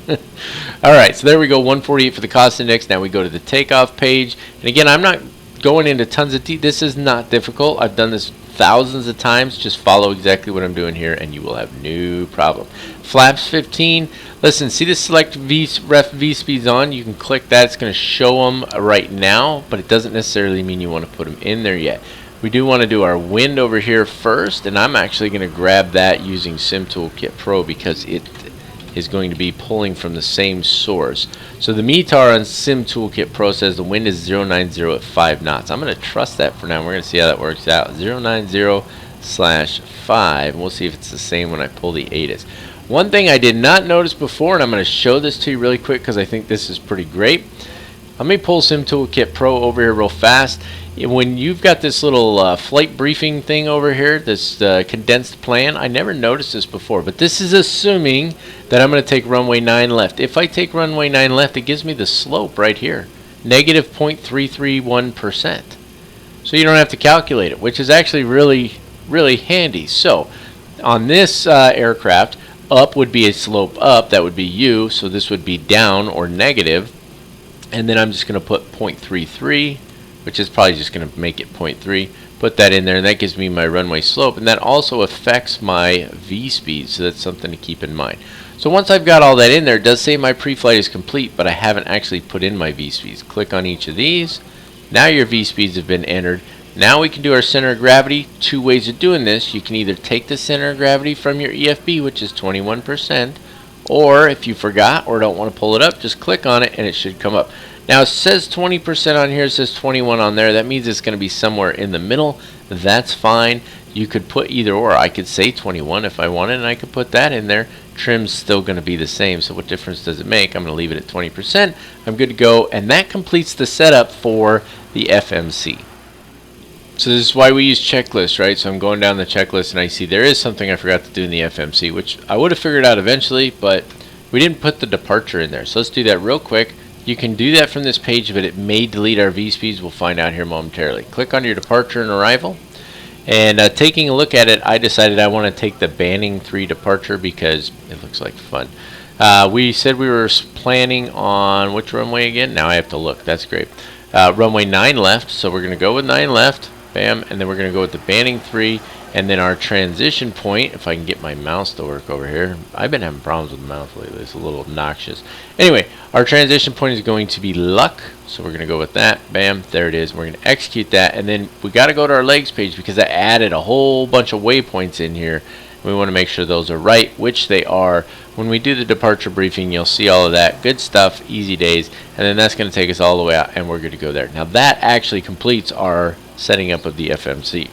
Alright, so there we go, 148 for the cost index. Now we go to the takeoff page. And again, I'm not going into tons of detail. This is not difficult. I've done this thousands of times. Just follow exactly what I'm doing here and you will have no problem. Flaps 15. Listen, see the select ref V speeds on? You can click that. It's going to show them right now, but it doesn't necessarily mean you want to put them in there yet. We do want to do our wind over here first, and I'm actually going to grab that using Sim Toolkit Pro because it is going to be pulling from the same source. So the METAR on Sim Toolkit Pro says the wind is 090 at 5 knots. I'm going to trust that for now. We're going to see how that works out. 090/5, and we'll see if it's the same when I pull the ATIS. One thing I did not notice before, and I'm going to show this to you really quick because I think this is pretty great. Let me pull Sim Toolkit Pro over here real fast. When you've got this little flight briefing thing over here, this condensed plan, I never noticed this before, but this is assuming that I'm going to take runway 9 left. If I take runway 9 left, it gives me the slope right here, negative 0.331%. So you don't have to calculate it, which is actually really, really handy. So on this aircraft, up would be a slope up, that would be U, so this would be down or negative, and then I'm just going to put 0.33, which is probably just going to make it 0.3. Put that in there, and that gives me my runway slope, and that also affects my V speed, so that's something to keep in mind. So once I've got all that in there, it does say my pre-flight is complete, but I haven't actually put in my V speeds. Click on each of these. Now your V speeds have been entered. Now we can do our center of gravity. Two ways of doing this. You can either take the center of gravity from your EFB, which is 21%, Or if you forgot or don't want to pull it up, just click on it and it should come up. Now it says 20% on here, it says 21 on there. That means it's going to be somewhere in the middle. That's fine. You could put either or. I could say 21 if I wanted, and I could put that in there. Trim's still going to be the same, so what difference does it make? I'm going to leave it at 20%. I'm good to go, and that completes the setup for the FMC. So this is why we use checklists, right? So I'm going down the checklist, and I see there is something I forgot to do in the FMC, which I would have figured out eventually, but we didn't put the departure in there. So let's do that real quick. You can do that from this page, but it may delete our V-speeds. We'll find out here momentarily. Click on your departure and arrival. And taking a look at it, I decided I want to take the Banning 3 departure because it looks like fun. We said we were planning on which runway again? Now I have to look. That's great. Runway 9 left, so we're going to go with 9 left. Bam, and then we're going to go with the Banning 3. And then our transition point, if I can get my mouse to work over here. I've been having problems with the mouse lately. It's a little obnoxious. Anyway, our transition point is going to be Luck. So we're going to go with that. Bam, there it is. We're going to execute that. And then we got to go to our legs page because I added a whole bunch of waypoints in here. We want to make sure those are right, which they are. When we do the departure briefing, you'll see all of that. Good stuff, easy days. And then that's going to take us all the way out, and we're good to go there. Now that actually completes our setting up of the FMC.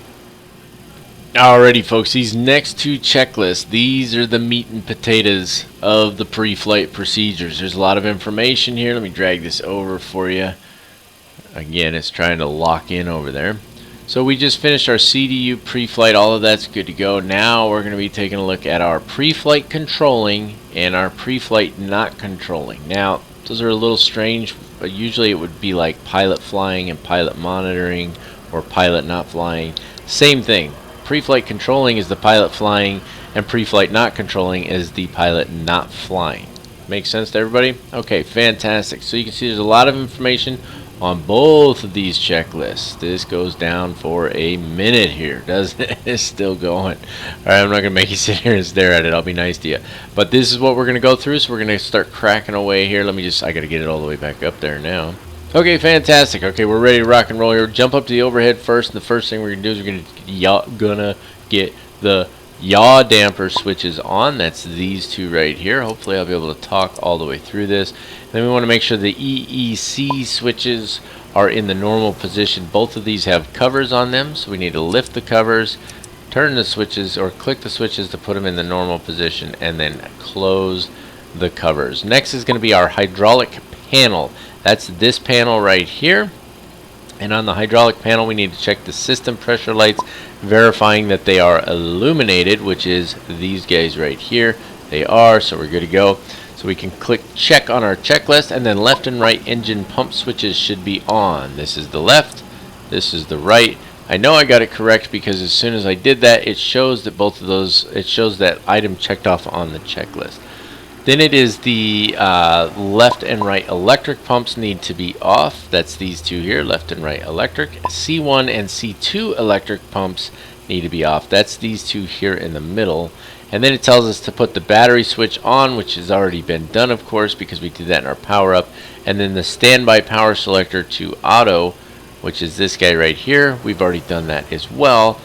Alrighty folks, these next two checklists, these are the meat and potatoes of the pre-flight procedures. There's a lot of information here. Let me drag this over for you. Again, it's trying to lock in over there. So we just finished our CDU pre-flight. All of that's good to go. Now we're going to be taking a look at our pre-flight controlling and our pre-flight not controlling. Now, those are a little strange. But usually it would be like pilot flying and pilot monitoring or pilot not flying. Same thing. Pre-flight controlling is the pilot flying, and pre-flight not controlling is the pilot not flying. Make sense to everybody? Okay, fantastic. So you can see there's a lot of information on both of these checklists. This goes down for a minute here, doesn't it? It's still going. All right, I'm not going to make you sit here and stare at it. I'll be nice to you. But this is what we're going to go through, so we're going to start cracking away here. Let me just, I got to get it all the way back up there now. Okay, fantastic. Okay, we're ready to rock and roll here. Jump up to the overhead first, and the first thing we're going to do is we're going to get the yaw damper switches on. That's these two right here. Hopefully I'll be able to talk all the way through this. Then we want to make sure the EEC switches are in the normal position. Both of these have covers on them, so we need to lift the covers, turn the switches, or click the switches to put them in the normal position, and then close the covers. Next is going to be our hydraulic panel. That's this panel right here. And on the hydraulic panel, we need to check the system pressure lights, verifying that they are illuminated, which is these guys right here. They are, so we're good to go. So we can click check on our checklist, and then left and right engine pump switches should be on. This is the left, this is the right. I know I got it correct because as soon as I did that, it shows that both of those, it shows that item checked off on the checklist. Then it is the left and right electric pumps need to be off. That's these two here, left and right electric. C1 and C2 electric pumps need to be off. That's these two here in the middle. And then it tells us to put the battery switch on, which has already been done, of course, because we did that in our power up. And then the standby power selector to auto, which is this guy right here. We've already done that as well.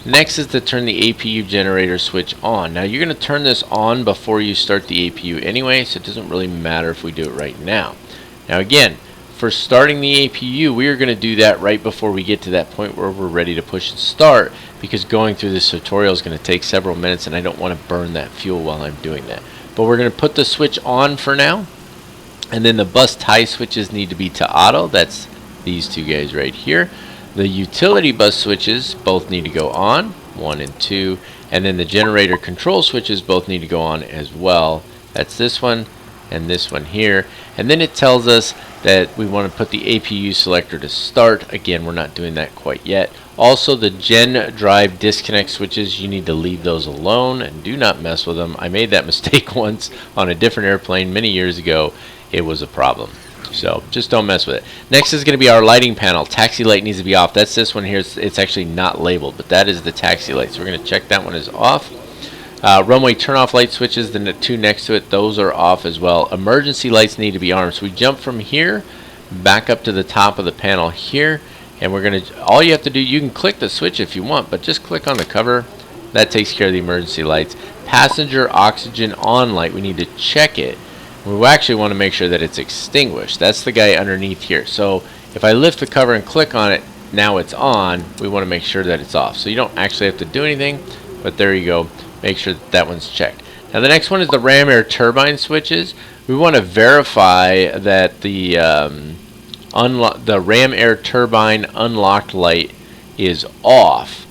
Next is to turn the APU generator switch on. Now you're going to turn this on before you start the APU anyway, so it doesn't really matter if we do it right now. Now again, for starting the APU, we are going to do that right before we get to that point where we're ready to push and start, because going through this tutorial is going to take several minutes and I don't want to burn that fuel while I'm doing that. But we're going to put the switch on for now, and then the bus tie switches need to be to auto. That's these two guys right here. The utility bus switches both need to go on, 1 and 2, and then the generator control switches both need to go on as well. That's this one and this one here. And then it tells us that we want to put the APU selector to start. Again, we're not doing that quite yet. Also, the gen drive disconnect switches, you need to leave those alone and do not mess with them. I made that mistake once on a different airplane many years ago. It was a problem. So just don't mess with it. Next is going to be our lighting panel. Taxi light needs to be off. That's this one here. It's actually not labeled, but that is the taxi light. So we're going to check that one is off. Runway turn off light switches, the two next to it, those are off as well. Emergency lights need to be armed. So we jump from here back up to the top of the panel here, and we're going to, all you have to do, you can click the switch if you want, but just click on the cover. That takes care of the emergency lights. passenger oxygen on light. We need to check it. We actually want to make sure that it's extinguished. That's the guy underneath here. So if I lift the cover and click on it, now it's on. We want to make sure that it's off. So you don't actually have to do anything, but there you go. Make sure that that one's checked. Now the next one is the ram air turbine switches. We want to verify that the ram air turbine unlocked light is off.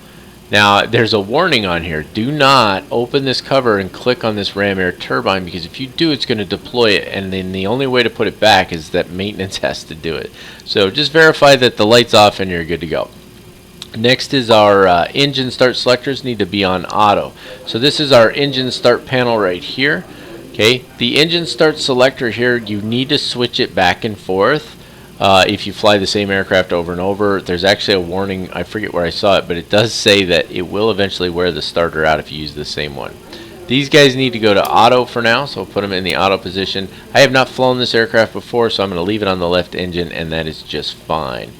Now there's a warning on here. Do not open this cover and click on this ram air turbine, because if you do, it's going to deploy it, and then the only way to put it back is that maintenance has to do it. So just verify that the light's off and you're good to go. Next is our engine start selectors need to be on auto. So this is our engine start panel right here. Okay, the engine start selector here, you need to switch it back and forth. If you fly the same aircraft over and over, there's actually a warning. I forget where I saw it, but it does say that it will eventually wear the starter out if you use the same one. These guys need to go to auto for now, so I'll put them in the auto position. I have not flown this aircraft before, so I'm going to leave it on the left engine, and that is just fine.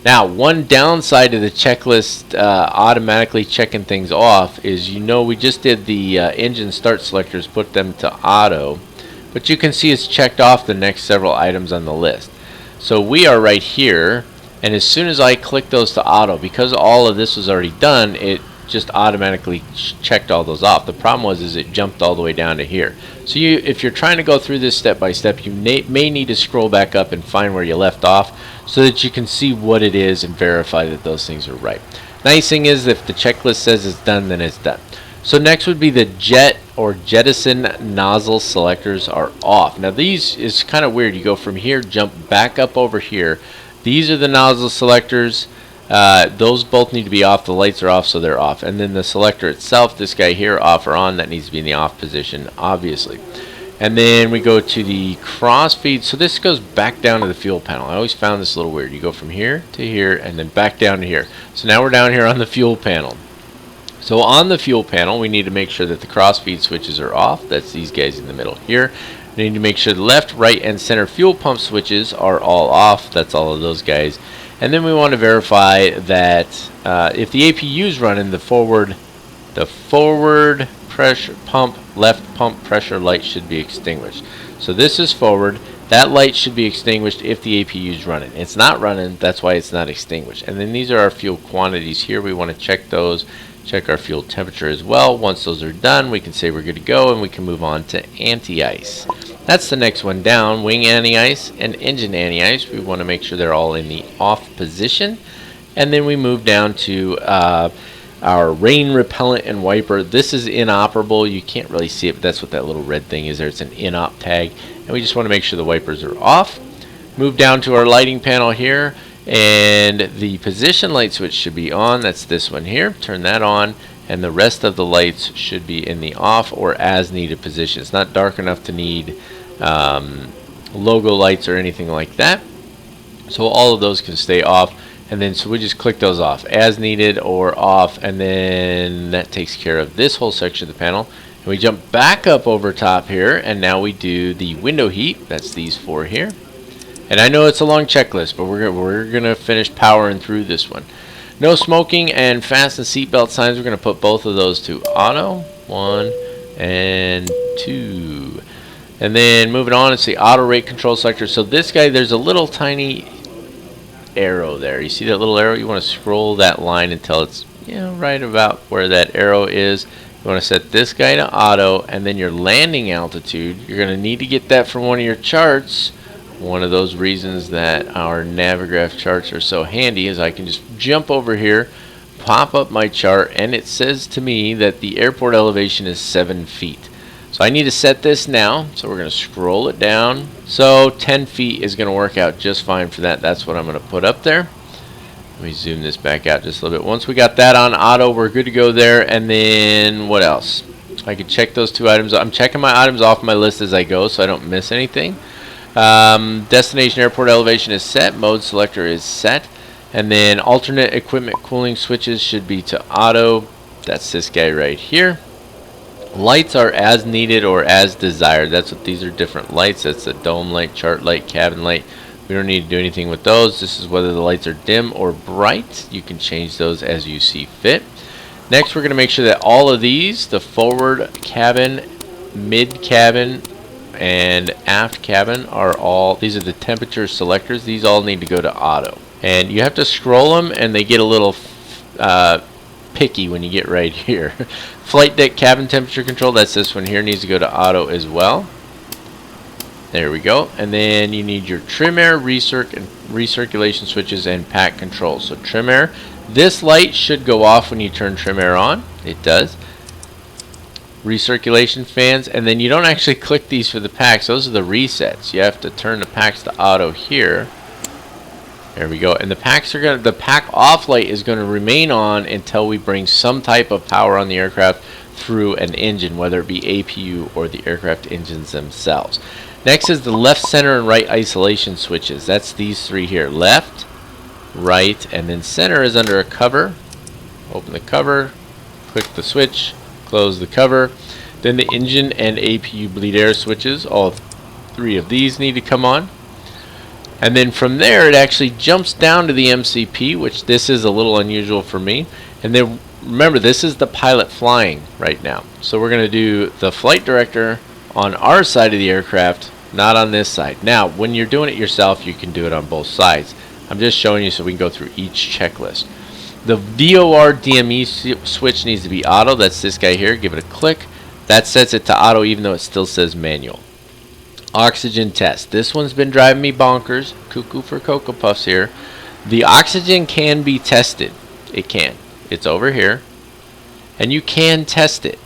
Now, one downside of the checklist automatically checking things off is, we just did the engine start selectors, put them to auto, but you can see it's checked off the next several items on the list. So we are right here, and as soon as I click those to auto, because all of this was already done, it just automatically checked all those off. The problem is it jumped all the way down to here. So if you're trying to go through this step by step, you may need to scroll back up and find where you left off so that you can see what it is and verify that those things are right. Nice thing is, if the checklist says it's done, then it's done. So next would be the jet or jettison nozzle selectors are off. Now these is kind of weird. You go from here, jump back up over here. These are the nozzle selectors. Those both need to be off. The lights are off, so they're off. And then the selector itself, this guy here, off or on, that needs to be in the off position, obviously. And then we go to the crossfeed. So this goes back down to the fuel panel. I always found this a little weird. You go from here to here and then back down to here. So now we're down here on the fuel panel. So on the fuel panel, we need to make sure that the crossfeed switches are off. That's these guys in the middle here. We need to make sure the left, right, and center fuel pump switches are all off. That's all of those guys. And then we want to verify that if the APU is running, the forward pressure pump, left pump pressure light should be extinguished. So this is forward. That light should be extinguished if the APU is running. It's not running, that's why it's not extinguished. And then these are our fuel quantities here. We want to check those. Check our fuel temperature as well. Once those are done, we can say we're good to go, and we can move on to anti-ice. That's the next one down, wing anti-ice and engine anti-ice. We want to make sure they're all in the off position. And then we move down to our rain repellent and wiper. This is inoperable. You can't really see it, but that's what that little red thing is there. It's an inop tag. And we just want to make sure the wipers are off. Move down to our lighting panel here. And the position light switch should be on. That's this one here. Turn that on, and the rest of the lights should be in the off or as needed position. It's not dark enough to need logo lights or anything like that. So all of those can stay off, and then so we just click those off as needed or off, and then that takes care of this whole section of the panel. And we jump back up over top here, and now we do the window heat. That's these four here. And I know it's a long checklist, but we're gonna finish powering through this one. No smoking and fasten seatbelt signs. We're gonna put both of those to auto. 1 and 2. And then moving on, it's the auto rate control selector. So this guy, there's a little tiny arrow there. You see that little arrow? You want to scroll that line until it's right about where that arrow is. You want to set this guy to auto, and then your landing altitude. You're gonna need to get that from one of your charts. One of those reasons that our Navigraph charts are so handy is I can just jump over here, pop up my chart, and it says to me that the airport elevation is 7 feet. So I need to set this now, so we're going to scroll it down. So 10 feet is going to work out just fine for that. That's what I'm going to put up there. Let me zoom this back out just a little bit. Once we got that on auto, we're good to go there. And then what else? I can check those two items. I'm checking my items off my list as I go so I don't miss anything. Destination airport elevation is set. Mode selector is set. And then alternate equipment cooling switches should be to auto. That's this guy right here. Lights are as needed or as desired. That's what these are, different lights. That's a dome light, chart light, cabin light. We don't need to do anything with those. This is whether the lights are dim or bright. You can change those as you see fit. Next, we're going to make sure that all of these, the forward cabin, mid cabin, and aft cabin are all, these are the temperature selectors. These all need to go to auto. And you have to scroll them and they get a little picky when you get right here. Flight deck cabin temperature control, that's this one here, needs to go to auto as well. There we go. And then you need your trim air, recirculation switches, and pack control. So trim air, this light should go off when you turn trim air on. It does. Recirculation fans, and then you don't actually click these for the packs. Those are the resets. You have to turn the packs to auto here. There we go. And the packs are the pack off light is going to remain on until we bring some type of power on the aircraft through an engine, whether it be APU or the aircraft engines themselves. Next is the left, center, and right isolation switches. That's these three here. Left, right, and then center is under a cover. Open the cover, click the switch, close the cover. Then the engine and APU bleed air switches, all three of these need to come on. And then from there it actually jumps down to the MCP, which this is a little unusual for me. And then remember, this is the pilot flying right now. So we're going to do the flight director on our side of the aircraft, not on this side. Now when you're doing it yourself, you can do it on both sides. I'm just showing you so we can go through each checklist. The DOR DME switch needs to be auto. That's this guy here. Give it a click. That sets it to auto even though it still says manual. Oxygen test. This one's been driving me bonkers. Cuckoo for Cocoa Puffs here. The oxygen can be tested. It can. It's over here. And you can test it.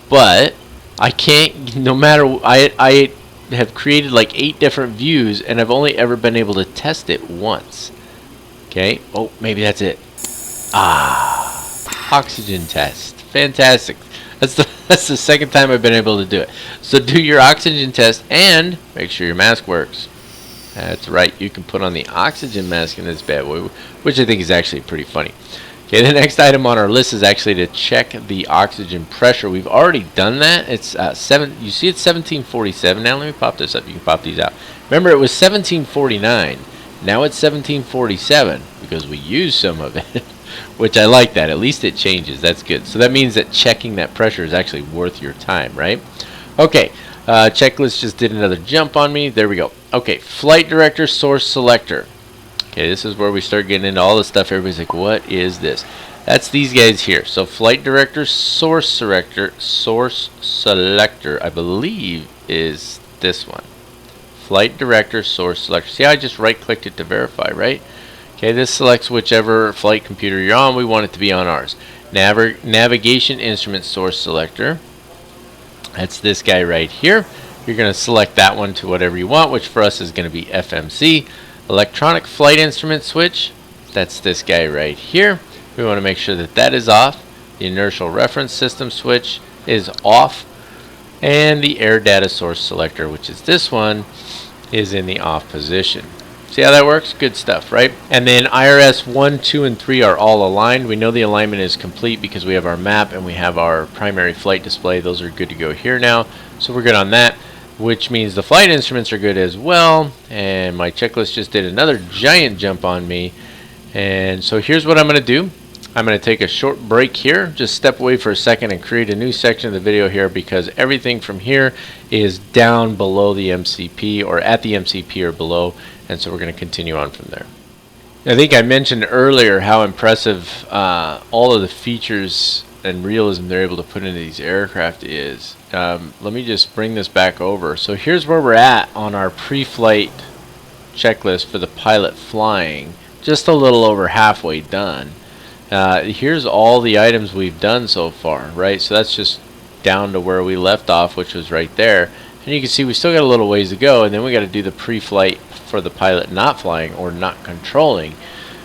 But I can't, no matter, I have created like 8 different views and I've only ever been able to test it once. Okay. Oh, maybe that's it. Oxygen test. Fantastic. That's the second time I've been able to do it. So do your oxygen test and make sure your mask works. That's right. You can put on the oxygen mask in this bad boy, which I think is actually pretty funny. Okay, the next item on our list is actually to check the oxygen pressure. We've already done that. It's you see it's 1747 now. Let me pop this up. You can pop these out. Remember, it was 1749. Now it's 1747 because we used some of it. Which I like that. At least it changes. That's good. So that means that checking that pressure is actually worth your time, right? Okay. Checklist just did another jump on me. There we go. Okay. Flight director source selector. Okay. This is where we start getting into all the stuff. Everybody's like, what is this? That's these guys here. So flight director source selector, I believe is this one. Flight director source selector. See how I just right clicked it to verify, right? Okay, this selects whichever flight computer you're on. We want it to be on ours. Navigation instrument source selector. That's this guy right here. You're going to select that one to whatever you want, which for us is going to be FMC. Electronic flight instrument switch. That's this guy right here. We want to make sure that that is off. The inertial reference system switch is off. And the air data source selector, which is this one, is in the off position. See how that works? Good stuff, right? And then IRS 1, 2, and 3 are all aligned. We know the alignment is complete because we have our map and we have our primary flight display. Those are good to go here now. So we're good on that, which means the flight instruments are good as well. And my checklist just did another giant jump on me. And so here's what I'm going to do. I'm going to take a short break here, just step away for a second and create a new section of the video here because everything from here is down below the MCP or at the MCP or below, and so we're going to continue on from there. I think I mentioned earlier how impressive all of the features and realism they're able to put into these aircraft is. Let me just bring this back over. So here's where we're at on our pre-flight checklist for the pilot flying, just a little over halfway done. Here's all the items we've done so far, right? So that's just down to where we left off, which was right there. And you can see we still got a little ways to go, and then we got to do the pre-flight for the pilot not flying or not controlling.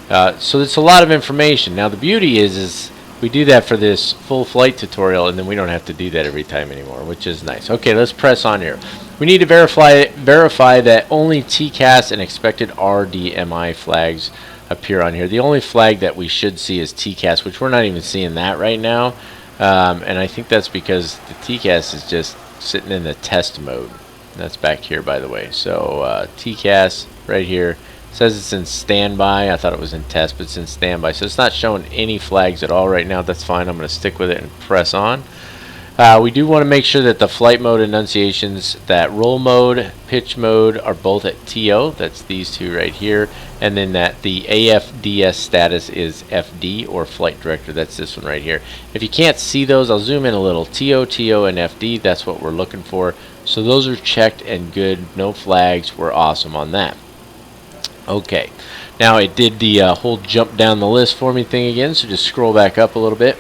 So it's a lot of information. Now the beauty is we do that for this full flight tutorial, and then we don't have to do that every time anymore, which is nice. Okay, let's press on here. We need to verify that only TCAS and expected RDMI flags appear on here. The only flag that we should see is TCAS, which we're not even seeing that right now. And I think that's because the TCAS is just sitting in the test mode. That's back here, by the way. So TCAS right here, says it's in standby. I thought it was in test, but it's in standby. So it's not showing any flags at all right now. That's fine. I'm going to stick with it and press on. We do want to make sure that the flight mode enunciations, that roll mode, pitch mode are both at TO. That's these two right here. And then that the AFDS status is FD or flight director. That's this one right here. If you can't see those, I'll zoom in a little. TO, TO, and FD, that's what we're looking for. So those are checked and good. No flags. We're awesome on that. Okay. Now it did the whole jump down the list for me thing again, so just scroll back up a little bit.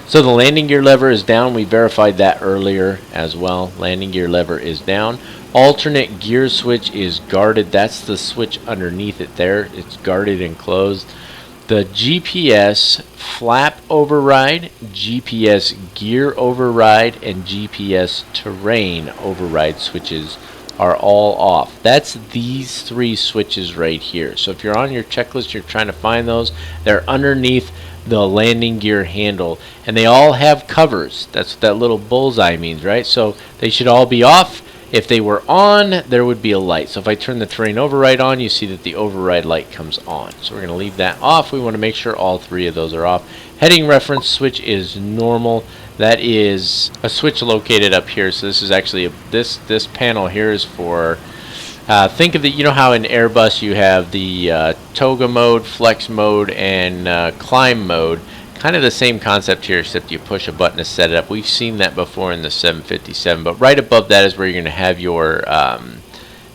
So the landing gear lever is down. We verified that earlier as well. Landing gear lever is down. Alternate gear switch is guarded. That's the switch underneath it there. It's guarded and closed. The GPS flap override, GPS gear override, and GPS terrain override switches are all off. That's these three switches right here. So if you're on your checklist, you're trying to find those, they're underneath the landing gear handle, and they all have covers. That's what that little bullseye means, right? So they should all be off. If they were on, there would be a light. So if I turn the terrain override on, you see that the override light comes on. So we're going to leave that off. We want to make sure all three of those are off. Heading reference switch is normal. That is a switch located up here. So this is actually this panel here is for think of it, you know how in Airbus you have the toga mode, flex mode, and climb mode. Kind of the same concept here, except you push a button to set it up. We've seen that before in the 757, but right above that is where you're going to have your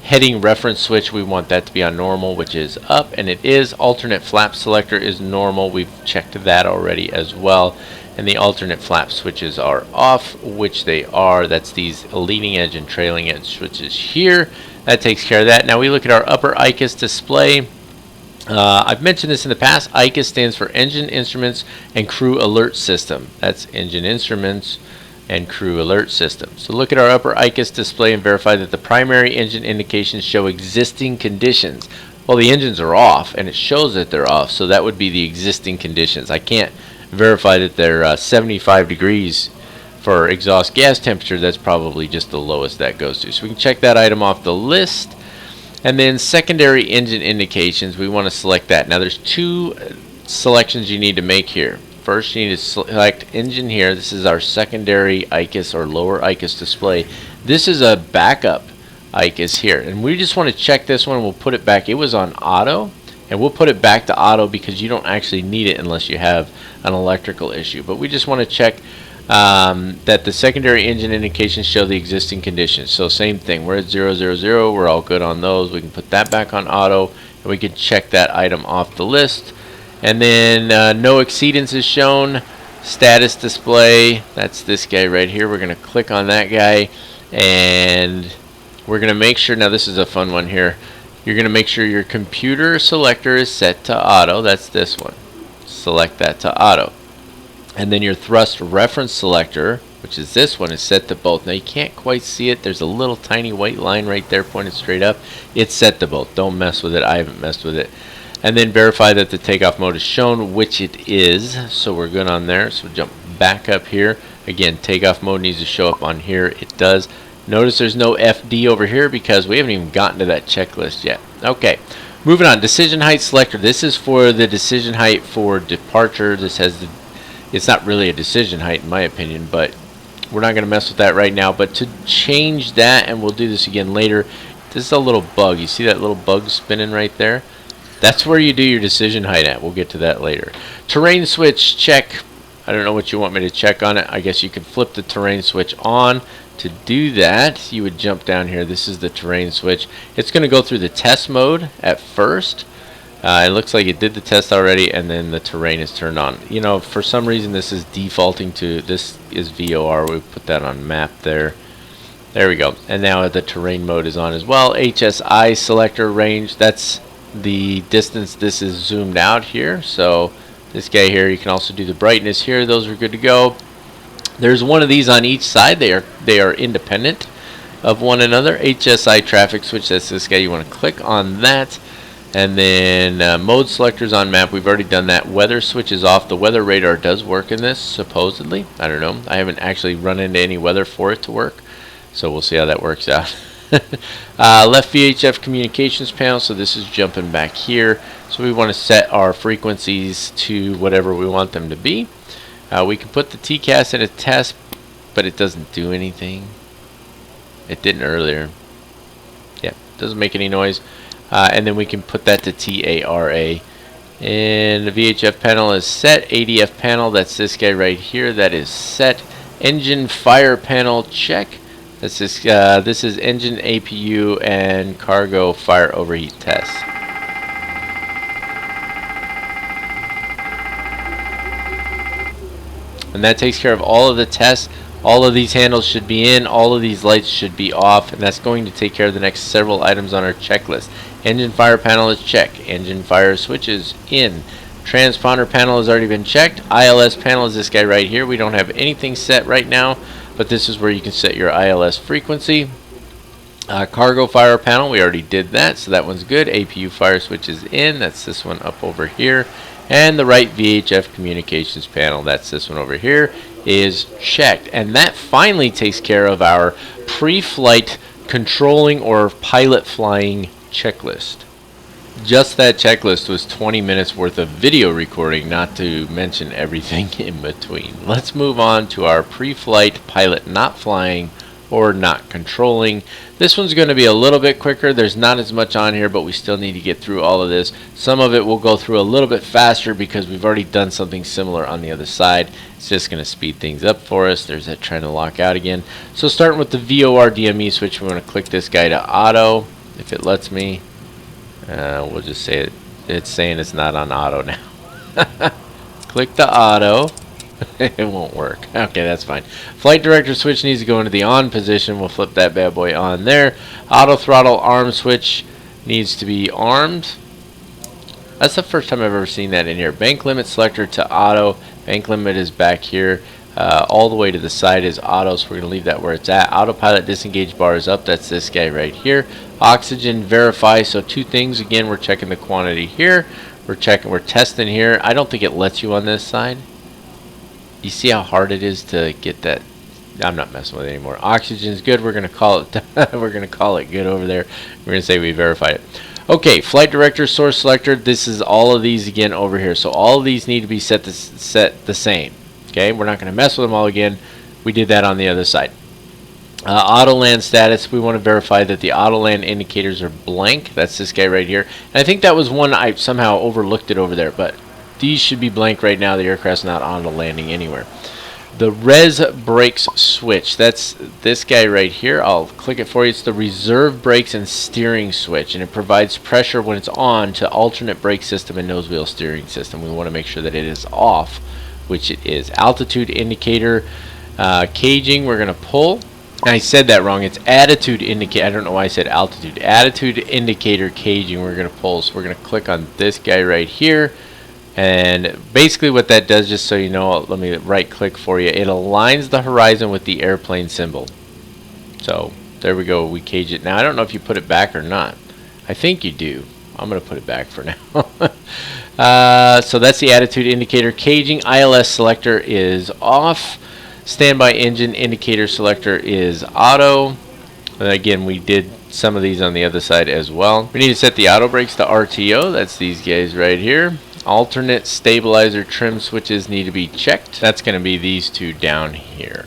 heading reference switch. We want that to be on normal, which is up, and it is. Alternate flap selector is normal. We've checked that already as well. And the alternate flap switches are off, which they are. That's these leading edge and trailing edge switches here. That takes care of that. Now we look at our upper ICAS display. I've mentioned this in the past. ICAS stands for Engine Instruments and Crew Alert System. That's Engine Instruments and Crew Alert System. So look at our upper ICAS display and verify that the primary engine indications show existing conditions. Well, the engines are off, and it shows that they're off, so that would be the existing conditions. I can't verify that they're 75 degrees for exhaust gas temperature. That's probably just the lowest that goes to. So we can check that item off the list. And then secondary engine indications, we want to select that. Now there's two selections you need to make here. First, you need to select engine here. This is our secondary ICAS or lower ICAS display. This is a backup ICAS here, and we just want to check this one. We'll put it back. It was on auto, and we'll put it back to auto because you don't actually need it unless you have an electrical issue. But we just want to check that the secondary engine indications show the existing conditions. So same thing, we're at 000, we're all good on those. We can put that back on auto, and we can check that item off the list. And then no exceedance is shown. Status display, that's this guy right here. We're going to click on that guy, and we're going to make sure, now this is a fun one here, you're going to make sure your computer selector is set to auto. That's this one. Select that to auto. And then your thrust reference selector, which is this one, is set to both. Now you can't quite see it. There's a little tiny white line right there pointed straight up. It's set to both. Don't mess with it. I haven't messed with it. And then verify that the takeoff mode is shown, which it is. So we're good on there. So jump back up here. Again, takeoff mode needs to show up on here. It does. Notice there's no FD over here because we haven't even gotten to that checklist yet. Okay. Moving on, decision height selector. This is for the decision height for departure. This has the, it's not really a decision height in my opinion, but we're not going to mess with that right now. But to change that, and we'll do this again later, this is a little bug. You see that little bug spinning right there? That's where you do your decision height at. We'll get to that later. Terrain switch, check. I don't know what you want me to check on it. I guess you could flip the terrain switch on. To do that, you would jump down here. This is the terrain switch. It's going to go through the test mode at first. It looks like it did the test already, and then the terrain is turned on. You know, for some reason this is defaulting to, this is VOR. We put that on map there. There we go. And now the terrain mode is on as well. HSI selector range, that's the distance this is zoomed out here. So this guy here, you can also do the brightness here. Those are good to go. There's one of these on each side. They are independent of one another. HSI traffic switch, that's this guy. You want to click on that. And then mode selectors on map, we've already done that. Weather switch is off. The weather radar does work in this, supposedly. I don't know. I haven't actually run into any weather for it to work. So we'll see how that works out. Left VHF communications panel, so this is jumping back here. So we want to set our frequencies to whatever we want them to be. We can put the TCAS in a test, but it doesn't do anything. It didn't earlier. Yeah, doesn't make any noise. And then we can put that to TARA. And the VHF panel is set. ADF panel, that's this guy right here, that is set. Engine fire panel, check. This is engine APU and cargo fire overheat test. And that takes care of all of the tests. All of these handles should be in, all of these lights should be off, and that's going to take care of the next several items on our checklist. Engine fire panel is checked. Engine fire switch is in. Transponder panel has already been checked. ILS panel is this guy right here. We don't have anything set right now, but this is where you can set your ILS frequency. Cargo fire panel, we already did that, so that one's good. APU fire switch is in. That's this one up over here. And the right VHF communications panel, that's this one over here, is checked. And that finally takes care of our pre-flight controlling or pilot flying checklist. Just that checklist was 20 minutes worth of video recording, not to mention everything in between. Let's move on to our pre-flight pilot not flying or not controlling. This one's going to be a little bit quicker. There's not as much on here, but we still need to get through all of this. Some of it will go through a little bit faster because we've already done something similar on the other side. It's just going to speed things up for us. There's that trying to lock out again. So starting with the VOR DME switch, we're going to click this guy to auto, if it lets me. We'll just say it's saying it's not on auto now. Click the auto. It won't work. Okay, that's fine. Flight director switch needs to go into the on position. We'll flip that bad boy on there. Auto throttle arm switch needs to be armed. That's the first time I've ever seen that in here. Bank limit selector to auto. Bank limit is back here. All the way to the side is auto, so we're going to leave that where it's at. Autopilot disengage bar is up. That's this guy right here. Oxygen verify. So two things. Again, we're checking the quantity here. We're testing here. I don't think it lets you on this side. You see how hard it is to get that? I'm not messing with it anymore. Oxygen's good. We're gonna call it. We're gonna call it good over there. We're gonna say we verified it. Okay, flight director, source selector. This is all of these again over here. So all of these need to be set the same. Okay, we're not gonna mess with them all again. We did that on the other side. Auto land status. We want to verify that the auto land indicators are blank. That's this guy right here. And I think that was one I somehow overlooked it over there, but these should be blank right now. The aircraft's not on the landing anywhere. The res brakes switch. That's this guy right here. I'll click it for you. It's the reserve brakes and steering switch, and it provides pressure when it's on to alternate brake system and nose wheel steering system. We want to make sure that it is off, which it is. Altitude indicator caging. We're going to pull. I said that wrong. It's attitude indicator. I don't know why I said altitude. Attitude indicator caging. We're going to pull. So we're going to click on this guy right here. And basically what that does, just so you know, let me right click for you, it aligns the horizon with the airplane symbol. So there we go, we cage it. Now I don't know if you put it back or not. I think you do. I'm going to put it back for now. So that's the attitude indicator caging. ILS selector is off. Standby engine indicator selector is auto. And again, we did some of these on the other side as well. We need to set the auto brakes to RTO. That's these guys right here. Alternate stabilizer trim switches need to be checked. That's going to be these two down here.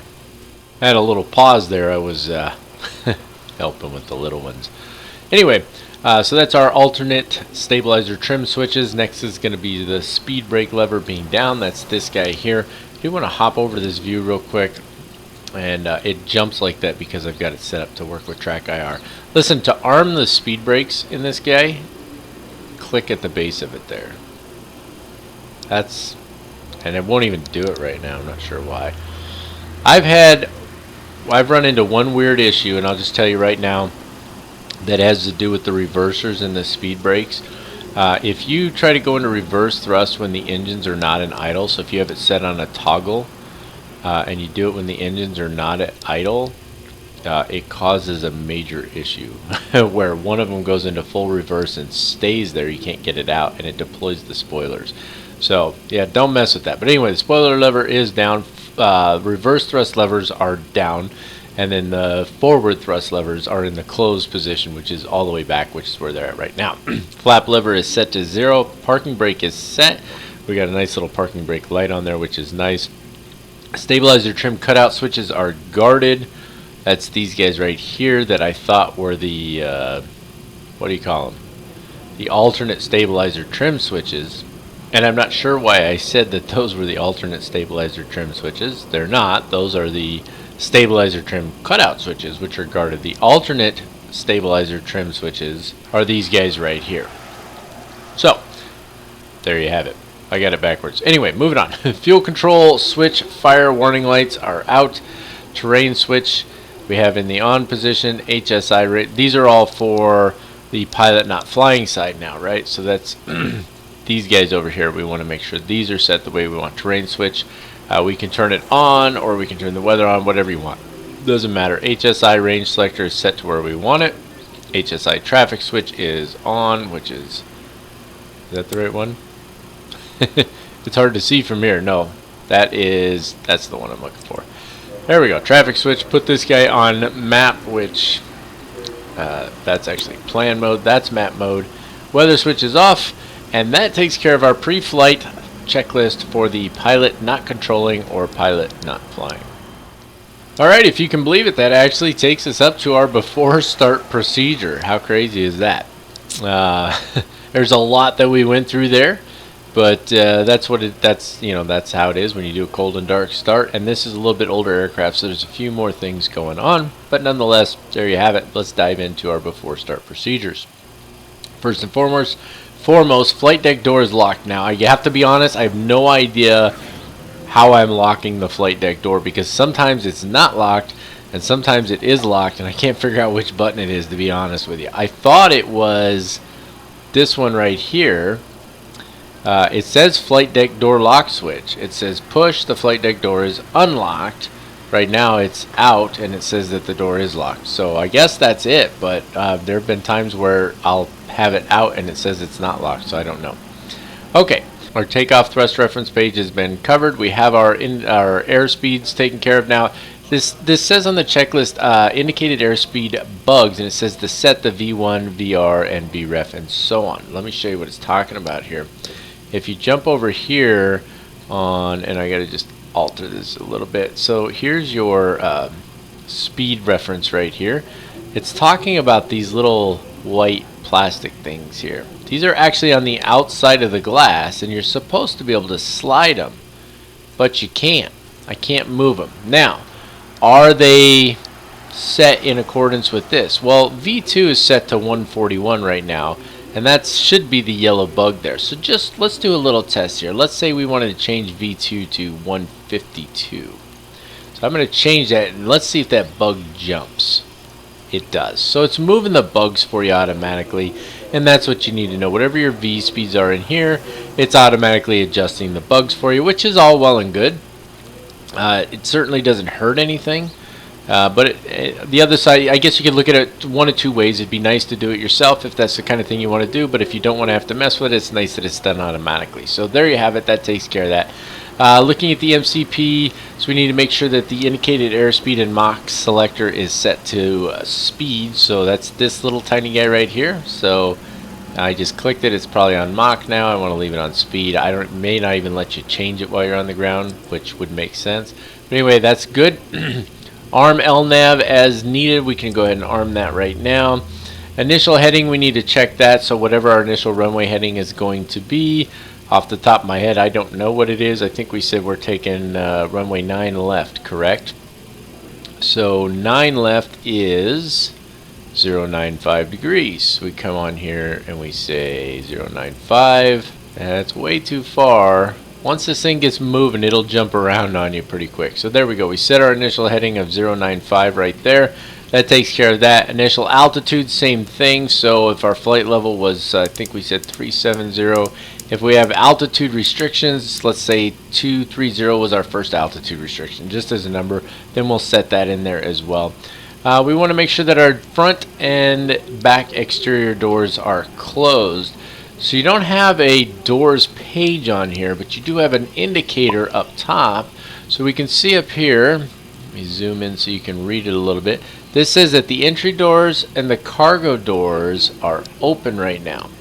I had a little pause there. I was helping with the little ones. Anyway, so that's our alternate stabilizer trim switches. Next is going to be the speed brake lever being down. That's this guy here. I do want to hop over this view real quick. And it jumps like that because I've got it set up to work with track IR. Listen, to arm the speed brakes in this guy, click at the base of it there. And it won't even do it right now. I'm not sure why. I've run into one weird issue, and I'll just tell you right now, that has to do with the reversers and the speed brakes. If you try to go into reverse thrust when the engines are not in idle, so if you have it set on a toggle, and you do it when the engines are not at idle, it causes a major issue where one of them goes into full reverse and stays there. You can't get it out, and it deploys the spoilers. So yeah, don't mess with that. But anyway, the spoiler lever is down. Reverse thrust levers are down. and then the forward thrust levers are in the closed position, which is all the way back, which is where they're at right now. Flap lever is set to 0. Parking brake is set. We got a nice little parking brake light on there, which is nice. Stabilizer trim cutout switches are guarded. That's these guys right here that I thought were the, what do you call them? The alternate stabilizer trim switches. And I'm not sure why I said that those were the alternate stabilizer trim switches. They're not. Those are the stabilizer trim cutout switches, which are guarded. The alternate stabilizer trim switches are these guys right here. So, there you have it. I got it backwards. Anyway, moving on. Fuel control switch fire warning lights are out. Terrain switch we have in the on position. HSI rate. These are all for the pilot not flying side now, right? So that's these guys over here. We want to make sure these are set the way we want. Terrain switch. We can turn it on, or we can turn the weather on, whatever you want. Doesn't matter. HSI range selector is set to where we want it. HSI traffic switch is on, which is that the right one? It's hard to see from here. No, that's the one I'm looking for. There we go. Traffic switch. Put this guy on map, which that's actually plan mode. That's map mode. Weather switch is off, and that takes care of our pre-flight checklist for the pilot not controlling or pilot not flying. Alright, if you can believe it, that actually takes us up to our before start procedure. How crazy is that? There's a lot that we went through there, but that's how it is when you do a cold and dark start. And this is a little bit older aircraft, so there's a few more things going on, but nonetheless, there you have it. Let's dive into our before start procedures. First and foremost, flight deck door is locked. Now, I have to be honest, I have no idea how I'm locking the flight deck door, because sometimes it's not locked and sometimes it is locked, and I can't figure out which button it is, to be honest with you. I thought it was this one right here. It says flight deck door lock switch. It says push, the flight deck door is unlocked. Right now it's out and it says that the door is locked. So I guess that's it, but there have been times where I'll have it out and it says it's not locked, so I don't know. Okay, our takeoff thrust reference page has been covered. We have our airspeeds taken care of now. This says on the checklist indicated airspeed bugs, and it says to set the V1, VR, and VREF, and so on. Let me show you what it's talking about here. If you jump over here on, and I gotta just alter this a little bit. So here's your speed reference right here. It's talking about these little white plastic things here. These are actually on the outside of the glass, and you're supposed to be able to slide them, but you can't. I can't move them. Now, are they set in accordance with this? Well, V2 is set to 141 right now, and that should be the yellow bug there. So just let's do a little test here. Let's say we wanted to change V2 to 152. So I'm going to change that, and let's see if that bug jumps. It does. So it's moving the bugs for you automatically, and that's what you need to know. Whatever your V speeds are in here, it's automatically adjusting the bugs for you, which is all well and good. It certainly doesn't hurt anything, but the other side, I guess you could look at it one of two ways. It'd be nice to do it yourself if that's the kind of thing you want to do, but if you don't want to have to mess with it, it's nice that it's done automatically. So there you have it. That takes care of that. Looking at the MCP, so we need to make sure that the indicated airspeed and Mach selector is set to speed. So that's this little tiny guy right here. So I just clicked it. It's probably on Mach now. I want to leave it on speed. May not even let you change it while you're on the ground, which would make sense. But anyway, that's good. Arm LNAV as needed. We can go ahead and arm that right now. Initial heading, we need to check that. So whatever our initial runway heading is going to be, off the top of my head, I don't know what it is. I think we said we're taking runway 9 left, correct? So 9 left is 095 degrees. We come on here and we say 095. That's way too far. Once this thing gets moving, it'll jump around on you pretty quick. So there we go. We set our initial heading of 095 right there. That takes care of that. Initial altitude, same thing. So if our flight level was, I think we said 370. If we have altitude restrictions, let's say 230 was our first altitude restriction, just as a number, then we'll set that in there as well. We want to make sure that our front and back exterior doors are closed. So you don't have a doors page on here, but you do have an indicator up top. So we can see up here, Let me zoom in so you can read it a little bit. This says that the entry doors and the cargo doors are open right now.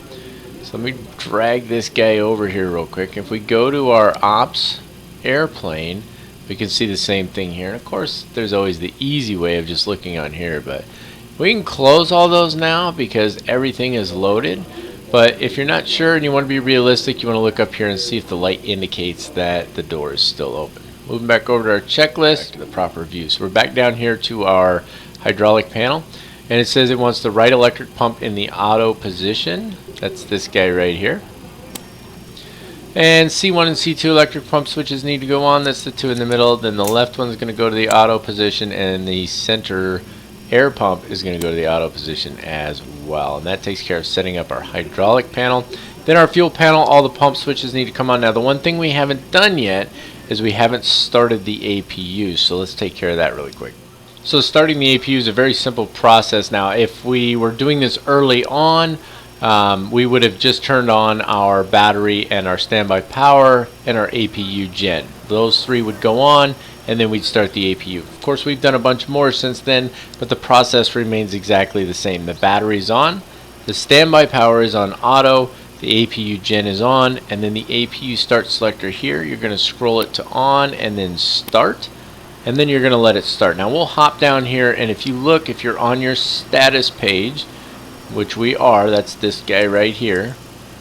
So let me drag this guy over here real quick. If we go to our ops airplane, we can see the same thing here. And of course, there's always the easy way of just looking on here, but we can close all those now because everything is loaded. But if you're not sure and you want to be realistic, you want to look up here and see if the light indicates that the door is still open. Moving back over to our checklist, the proper view. So we're back down here to our hydraulic panel, and it says it wants the right electric pump in the auto position. That's this guy right here. And C1 and C2 electric pump switches need to go on. That's the two in the middle. Then the left one is going to go to the auto position, and the center air pump is going to go to the auto position as well. And that takes care of setting up our hydraulic panel. Then our fuel panel, all the pump switches need to come on. Now the one thing we haven't done yet is we haven't started the APU. So let's take care of that really quick. So starting the APU is a very simple process. Now if we were doing this early on, we would have just turned on our battery and our standby power and our APU gen. Those three would go on, and then we'd start the APU. Of course, we've done a bunch more since then, but the process remains exactly the same. The battery's on, the standby power is on auto, the APU gen is on, and then the APU start selector here, you're going to scroll it to on and then start, and then you're going to let it start. Now we'll hop down here, and if you look, if you're on your status page, which we are, that's this guy right here,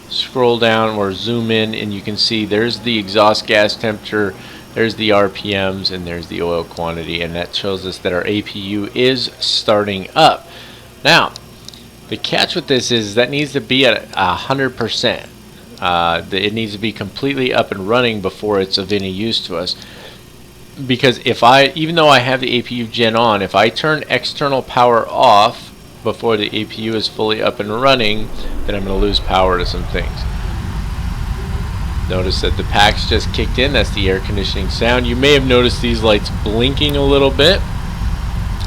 scroll down or zoom in and you can see there's the exhaust gas temperature, there's the RPMs, and there's the oil quantity, and that shows us that our APU is starting up. Now the catch with this is that needs to be at 100%. It needs to be completely up and running before it's of any use to us, because even though I have the APU gen on, if I turn external power off before the APU is fully up and running, then I'm going to lose power to some things. Notice that the packs just kicked in. That's the air conditioning sound. You may have noticed these lights blinking a little bit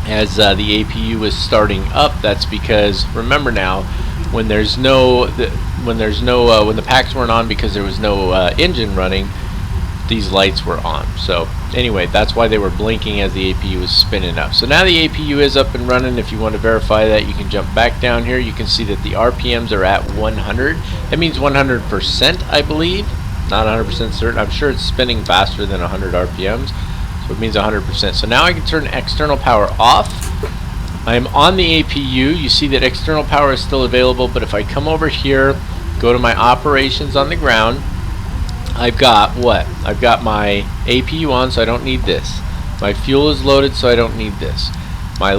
as the APU is starting up. That's because, remember now, when the packs weren't on because there was no engine running, these lights were on. So anyway, that's why they were blinking as the APU was spinning up. So now the APU is up and running. If you want to verify that, you can jump back down here. You can see that the RPMs are at 100. That means 100%, I believe. Not 100% certain. I'm sure it's spinning faster than 100 RPMs. So it means 100%. So now I can turn external power off. I am on the APU. You see that external power is still available, but if I come over here, go to my operations on the ground, I've got what? I've got my APU on, so I don't need this. My fuel is loaded, so I don't need this. My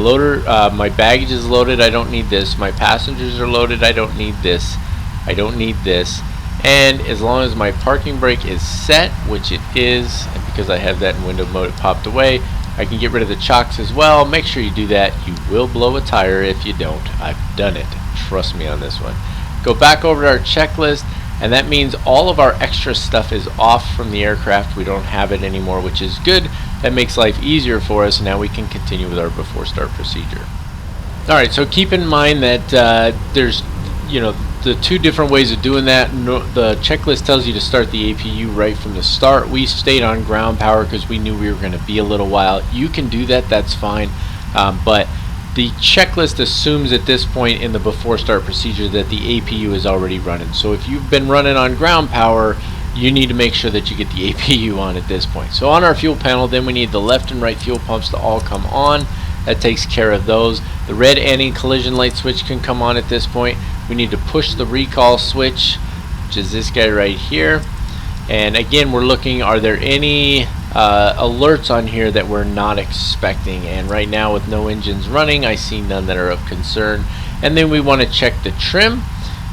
my baggage is loaded, I don't need this. My passengers are loaded, I don't need this. I don't need this. And as long as my parking brake is set, which it is, and because I have that in window mode, it popped away, I can get rid of the chocks as well. Make sure you do that. You will blow a tire if you don't. I've done it. Trust me on this one. Go back over to our checklist. And that means all of our extra stuff is off from the aircraft. We don't have it anymore, which is good. That makes life easier for us. Now we can continue with our before start procedure. Alright, so keep in mind that there's the two different ways of doing that. The checklist tells you to start the APU right from the start. We stayed on ground power because we knew we were going to be a little while. You can do that, that's fine. But the checklist assumes at this point in the before start procedure that the APU is already running. So if you've been running on ground power, you need to make sure that you get the APU on at this point. So on our fuel panel, then we need the left and right fuel pumps to all come on. That takes care of those. The red anti-collision light switch can come on at this point. We need to push the recall switch, which is this guy right here. And again, we're looking, are there any alerts on here that we're not expecting? And right now, with no engines running, I see none that are of concern. And then we want to check the trim,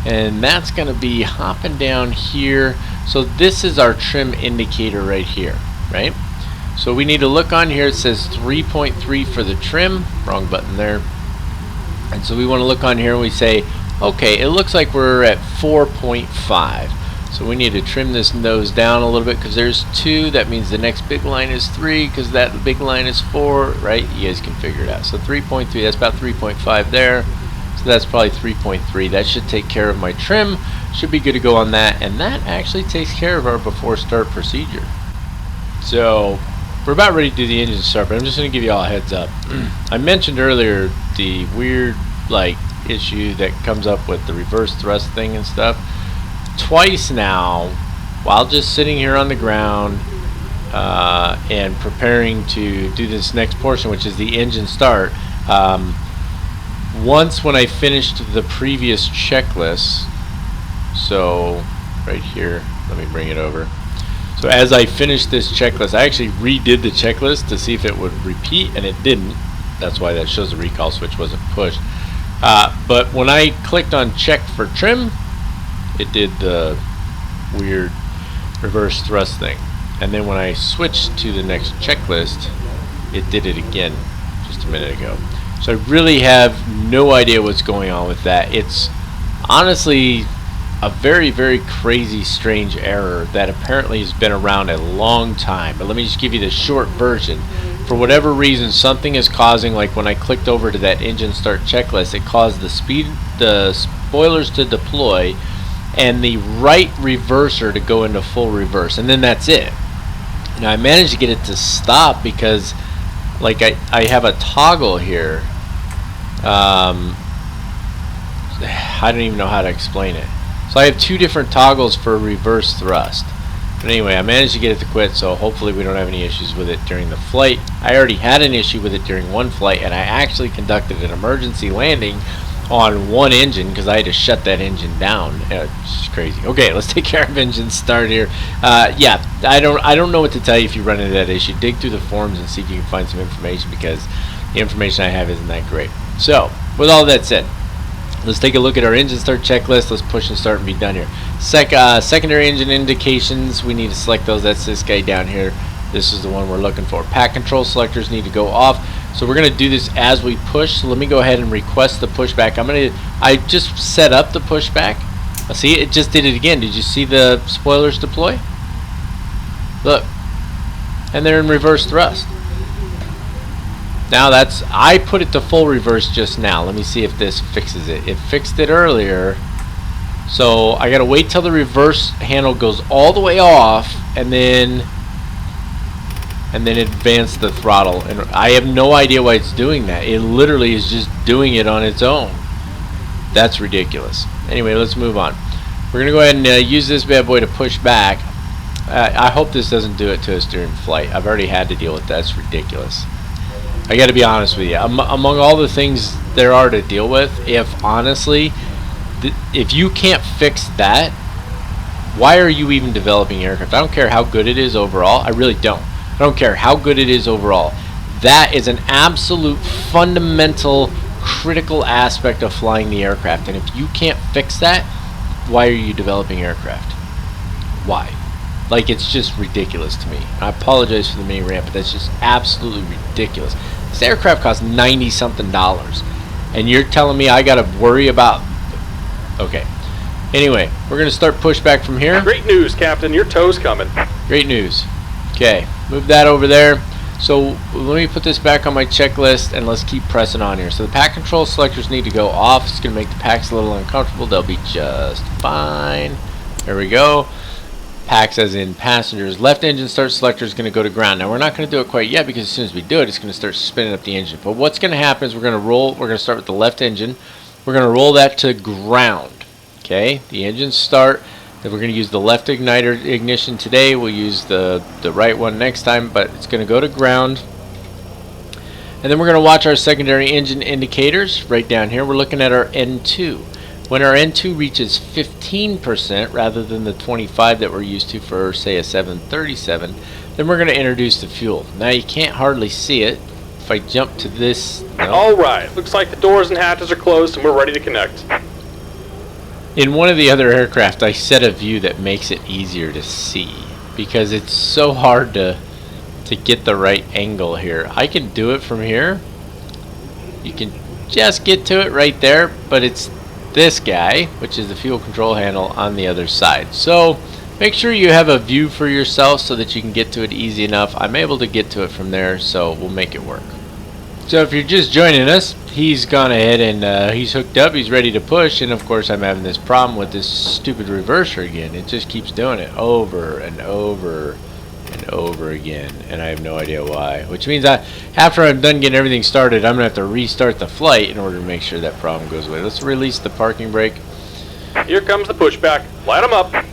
and that's going to be hopping down here. So this is our trim indicator right here, right? So we need to look on here. It says 3.3 for the trim. Wrong button there. And so we want to look on here and we say, okay, it looks like we're at 4.5. So we need to trim this nose down a little bit because there's 2. That means the next big line is 3 because that big line is 4, right? You guys can figure it out. So 3.3, that's about 3.5 there. So that's probably 3.3. That should take care of my trim. Should be good to go on that. And that actually takes care of our before start procedure. So we're about ready to do the engine start, but I'm just going to give you all a heads up. I mentioned earlier the weird like issue that comes up with the reverse thrust thing and stuff. Twice now, while just sitting here on the ground and preparing to do this next portion, which is the engine start. Once when I finished the previous checklist, so right here, let me bring it over. So as I finished this checklist, I actually redid the checklist to see if it would repeat, and it didn't. That's why that shows the recall switch wasn't pushed. But when I clicked on check for trim, it did the weird reverse thrust thing. And then when I switched to the next checklist, it did it again just a minute ago. So I really have no idea what's going on with that. It's honestly a very, very crazy, strange error that apparently has been around a long time. But let me just give you the short version. For whatever reason, something is causing, like when I clicked over to that engine start checklist, it caused the spoilers to deploy and the right reverser to go into full reverse, and then that's it. Now I managed to get it to stop because like I have a toggle here. I don't even know how to explain it. So I have two different toggles for reverse thrust. But anyway, I managed to get it to quit, so hopefully we don't have any issues with it during the flight. I already had an issue with it during one flight, and I actually conducted an emergency landing on one engine because I had to shut that engine down. It's crazy. Okay, let's take care of engine start here. Yeah, I don't know what to tell you if you run into that issue. Dig through the forums and see if you can find some information, because the information I have isn't that great. So, with all that said, let's take a look at our engine start checklist. Let's push and start and be done here. Secondary engine indications, we need to select those. That's this guy down here. This is the one we're looking for. Pack control selectors need to go off. So we're going to do this as we push. So let me go ahead and request the pushback. I just set up the pushback. See, it just did it again. Did you see the spoilers deploy? Look. And they're in reverse thrust. Now I put it to full reverse just now. Let me see if this fixes it. It fixed it earlier. So I got to wait till the reverse handle goes all the way off and then advance the throttle. And I have no idea why it's doing that. It literally is just doing it on its own. That's ridiculous. Anyway, let's move on. We're going to go ahead and use this bad boy to push back. I hope this doesn't do it to us during flight. I've already had to deal with that. It's ridiculous. I got to be honest with you. Among all the things there are to deal with, if honestly, if you can't fix that, why are you even developing aircraft? I don't care how good it is overall. I really don't. I don't care how good it is overall. That is an absolute fundamental critical aspect of flying the aircraft, and if you can't fix that, why are you developing aircraft? Why? Like, it's just ridiculous to me. I apologize for the mini rant, but that's just absolutely ridiculous. This aircraft costs $90-something, and you're telling me I gotta worry about... Okay. Anyway, we're gonna start pushback from here. Great news, Captain. Your tow's coming. Great news. Okay, move that over there. So let me put this back on my checklist and let's keep pressing on here. So the pack control selectors need to go off. It's going to make the packs a little uncomfortable. They'll be just fine. There we go. Packs as in passengers. Left engine start selector is going to go to ground. Now we're not going to do it quite yet because as soon as we do it, it's going to start spinning up the engine. But what's going to happen is we're going to start with the left engine. We're going to roll that to ground. Okay, the engine start. Then we're going to use the left igniter ignition today. We'll use the right one next time, but it's going to go to ground. And then we're going to watch our secondary engine indicators right down here. We're looking at our N2. When our N2 reaches 15% rather than the 25 that we're used to for, say, a 737, then we're going to introduce the fuel. Now you can't hardly see it. If I jump to this... No. All right. Looks like the doors and hatches are closed and we're ready to connect. In one of the other aircraft, I set a view that makes it easier to see because it's so hard to get the right angle here. I can do it from here. You can just get to it right there, but it's this guy, which is the fuel control handle, on the other side. So make sure you have a view for yourself so that you can get to it easy enough. I'm able to get to it from there, so we'll make it work. So if you're just joining us, he's gone ahead and he's hooked up, he's ready to push, and of course I'm having this problem with this stupid reverser again. It just keeps doing it over and over and and over again, and I have no idea why. Which means after I'm done getting everything started, I'm going to have to restart the flight in order to make sure that problem goes away. Let's release the parking brake. Here comes the pushback. Light them up.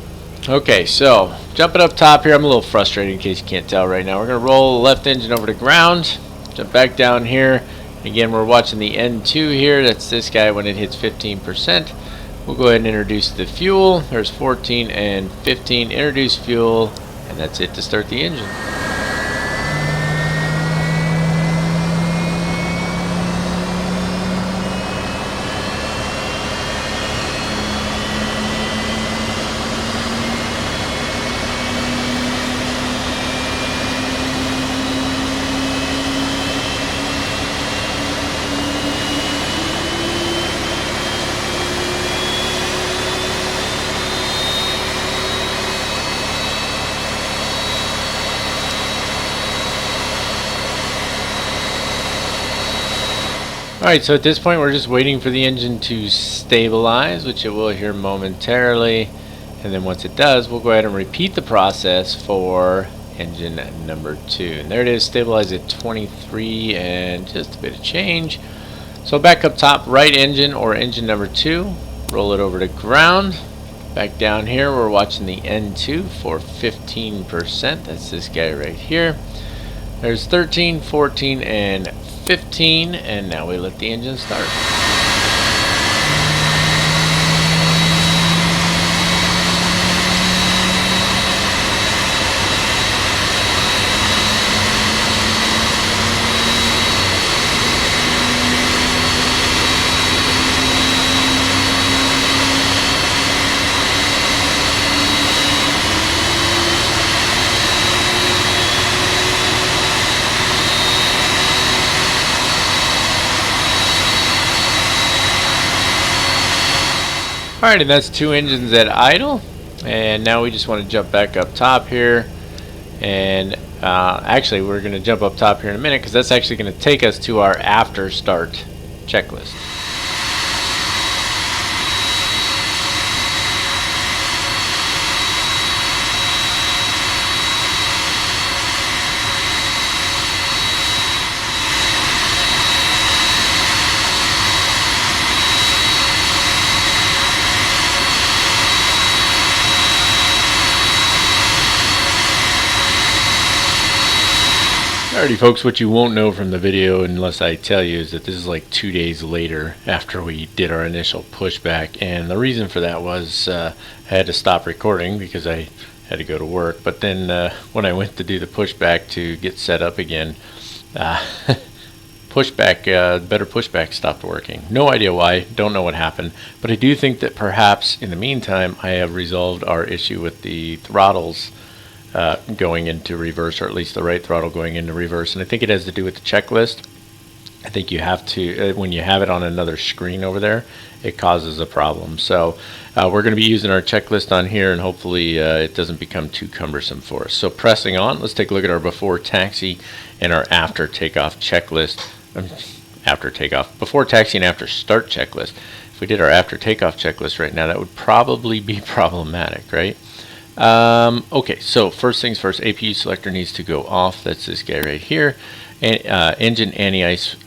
Okay, so jumping up top here, I'm a little frustrated in case you can't tell right now. We're going to roll the left engine over to ground, jump back down here. Again, we're watching the N2 here. That's this guy when it hits 15%. We'll go ahead and introduce the fuel. There's 14 and 15. Introduce fuel, and that's it to start the engine. Alright, so at this point we're just waiting for the engine to stabilize, which it will here momentarily, and then once it does, we'll go ahead and repeat the process for engine number 2. And there it is, stabilized at 23 and just a bit of change. So back up top, right engine or engine number 2, roll it over to ground. Back down here, we're watching the N2 for 15%. That's this guy right here. There's 13, 14, and 15, and now we let the engine start. Alright, and that's 2 engines at idle, and now we just want to jump back up top here, and actually we're going to jump up top here in a minute because that's actually going to take us to our after start checklist. Alrighty folks, what you won't know from the video unless I tell you is that this is like 2 days later after we did our initial pushback, and the reason for that was I had to stop recording because I had to go to work. But then when I went to do the pushback to get set up again, better pushback stopped working. No idea why, don't know what happened, but I do think that perhaps in the meantime I have resolved our issue with the throttles going into reverse, or at least the right throttle going into reverse, and I think it has to do with the checklist. I think you have to, when you have it on another screen over there, it causes a problem. So we're going to be using our checklist on here, and hopefully it doesn't become too cumbersome for us. So pressing on, let's take a look at our before taxi and our after takeoff checklist. Before taxi and after start checklist. If we did our after takeoff checklist right now, that would probably be problematic, right? Okay, so first things first, APU selector needs to go off. That's this guy right here. And, engine anti-ice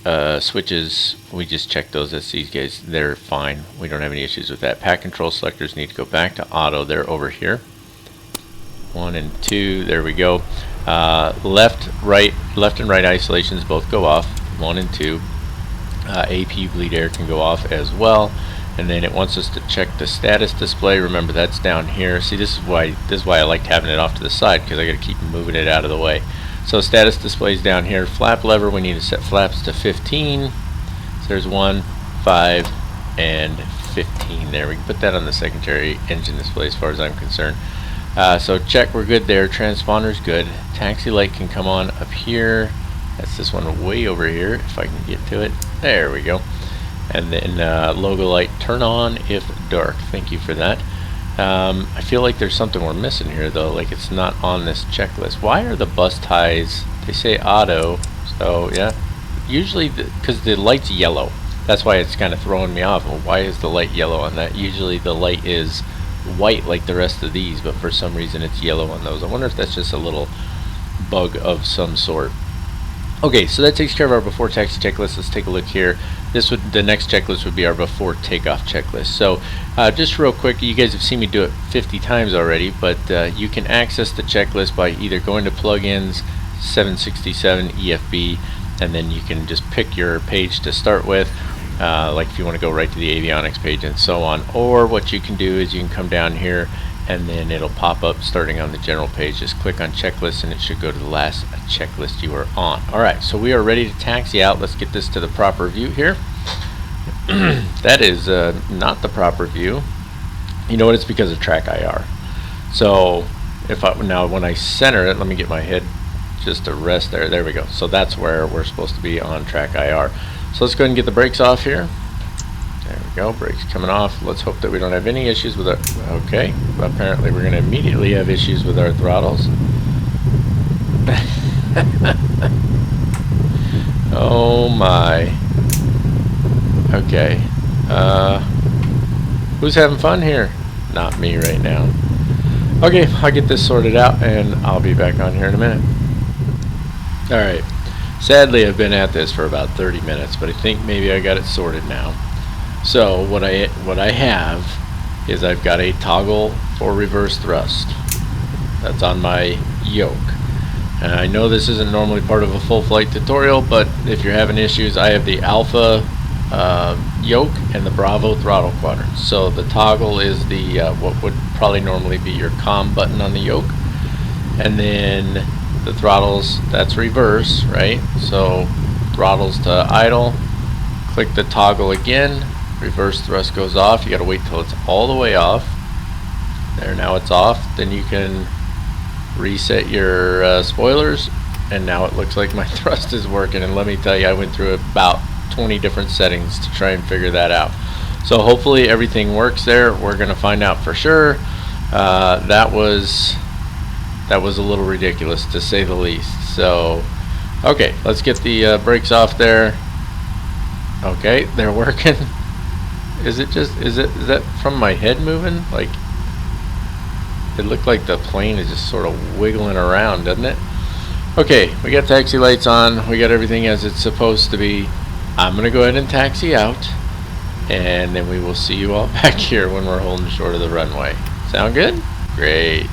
switches, we just checked those. That's these guys. They're fine. We don't have any issues with that. Pack control selectors need to go back to auto. They're over here. 1 and 2. There we go. Left and right isolations both go off. 1 and 2. APU bleed air can go off as well. And then it wants us to check the status display. Remember, that's down here. See, this is why I liked having it off to the side, because I got to keep moving it out of the way. So status display is down here. Flap lever, we need to set flaps to 15. So there's 1, 5, and 15 there. We can put that on the secondary engine display as far as I'm concerned. So check, we're good there. Transponder's good. Taxi light can come on up here. That's this one way over here, if I can get to it. There we go. And then logo light turn on if dark. Thank you for that. I feel like there's something we're missing here though, like it's not on this checklist. Why are the bus ties, they say auto, so yeah, usually because the light's yellow, that's why it's kind of throwing me off. Well, why is the light yellow on that? Usually the light is white like the rest of these, but for some reason it's yellow on those. I wonder if that's just a little bug of some sort. Okay, so that takes care of our before taxi checklist. Let's take a look here. The next checklist would be our before takeoff checklist. So just real quick, you guys have seen me do it 50 times already, but you can access the checklist by either going to plugins, 767 EFB, and then you can just pick your page to start with, like if you want to go right to the avionics page and so on. Or what you can do is you can come down here and then it'll pop up starting on the general page. Just click on checklist and it should go to the last checklist you are on. Alright, so we are ready to taxi out. Let's get this to the proper view here. That is not the proper view. You know what? It's because of track IR. So now when I center it, let me get my head just to rest there. There we go. So that's where we're supposed to be on track IR. So let's go ahead and get the brakes off here. There we go, brakes coming off. Let's hope that we don't have any issues with it. Okay, apparently we're going to immediately have issues with our throttles. Oh my. Okay. Who's having fun here? Not me right now. Okay, I'll get this sorted out and I'll be back on here in a minute. Alright. Sadly, I've been at this for about 30 minutes, but I think maybe I got it sorted now. So what I have is I've got a toggle for reverse thrust. That's on my yoke. And I know this isn't normally part of a full flight tutorial, but if you're having issues, I have the alpha yoke and the Bravo throttle quadrant. So the toggle is the what would probably normally be your COM button on the yoke, and then the throttles, that's reverse, right? So throttles to idle, click the toggle again, reverse thrust goes off. You got to wait till it's all the way off. There, now it's off. Then you can reset your spoilers, and now it looks like my thrust is working. And let me tell you, I went through about 20 different settings to try and figure that out. So hopefully everything works there. We're gonna find out for sure. That was a little ridiculous, to say the least. So okay, let's get the brakes off there. Okay, they're working. Is that from my head moving? Like, it looked like the plane is just sort of wiggling around, doesn't it? Okay, we got taxi lights on. We got everything as it's supposed to be. I'm gonna go ahead and taxi out, and then we will see you all back here when we're holding short of the runway. Sound good? Great.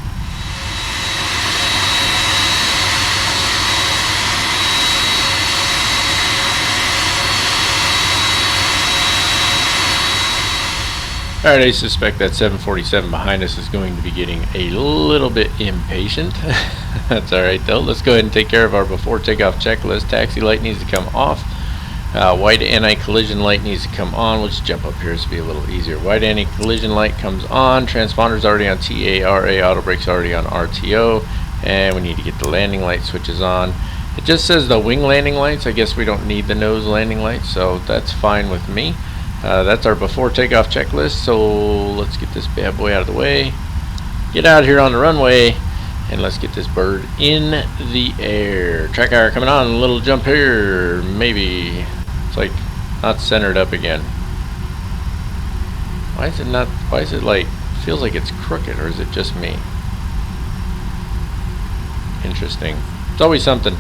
Alright, I suspect that 747 behind us is going to be getting a little bit impatient. That's alright though. Let's go ahead and take care of our before takeoff checklist. Taxi light needs to come off. White anti-collision light needs to come on. Let's jump up here to be a little easier. White anti-collision light comes on. Transponder's already on TARA. Auto brake's already on RTO. And we need to get the landing light switches on. It just says the wing landing lights. I guess we don't need the nose landing lights, so that's fine with me. That's our before takeoff checklist. So let's get this bad boy out of the way. Get out here on the runway. And let's get this bird in the air. Track IR coming on. A little jump here. Maybe. It's like not centered up again. Why is it not? Why is it like, feels like it's crooked, or is it just me? Interesting. It's always something.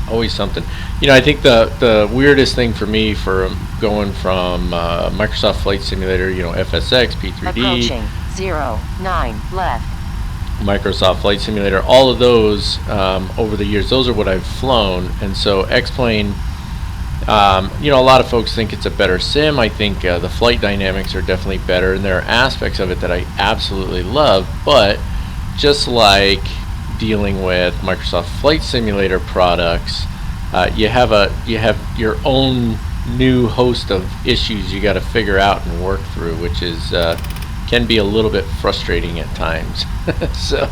Always something. You know, I think the weirdest thing for me for going from Microsoft Flight Simulator, you know, FSX, P3D. Approaching 09 left. Microsoft Flight Simulator, all of those over the years, those are what I've flown. And so X-Plane, you know, a lot of folks think it's a better sim. I think the flight dynamics are definitely better, and there are aspects of it that I absolutely love. But just like dealing with Microsoft Flight Simulator products, you have your own new host of issues you got to figure out and work through, which is can be a little bit frustrating at times. So,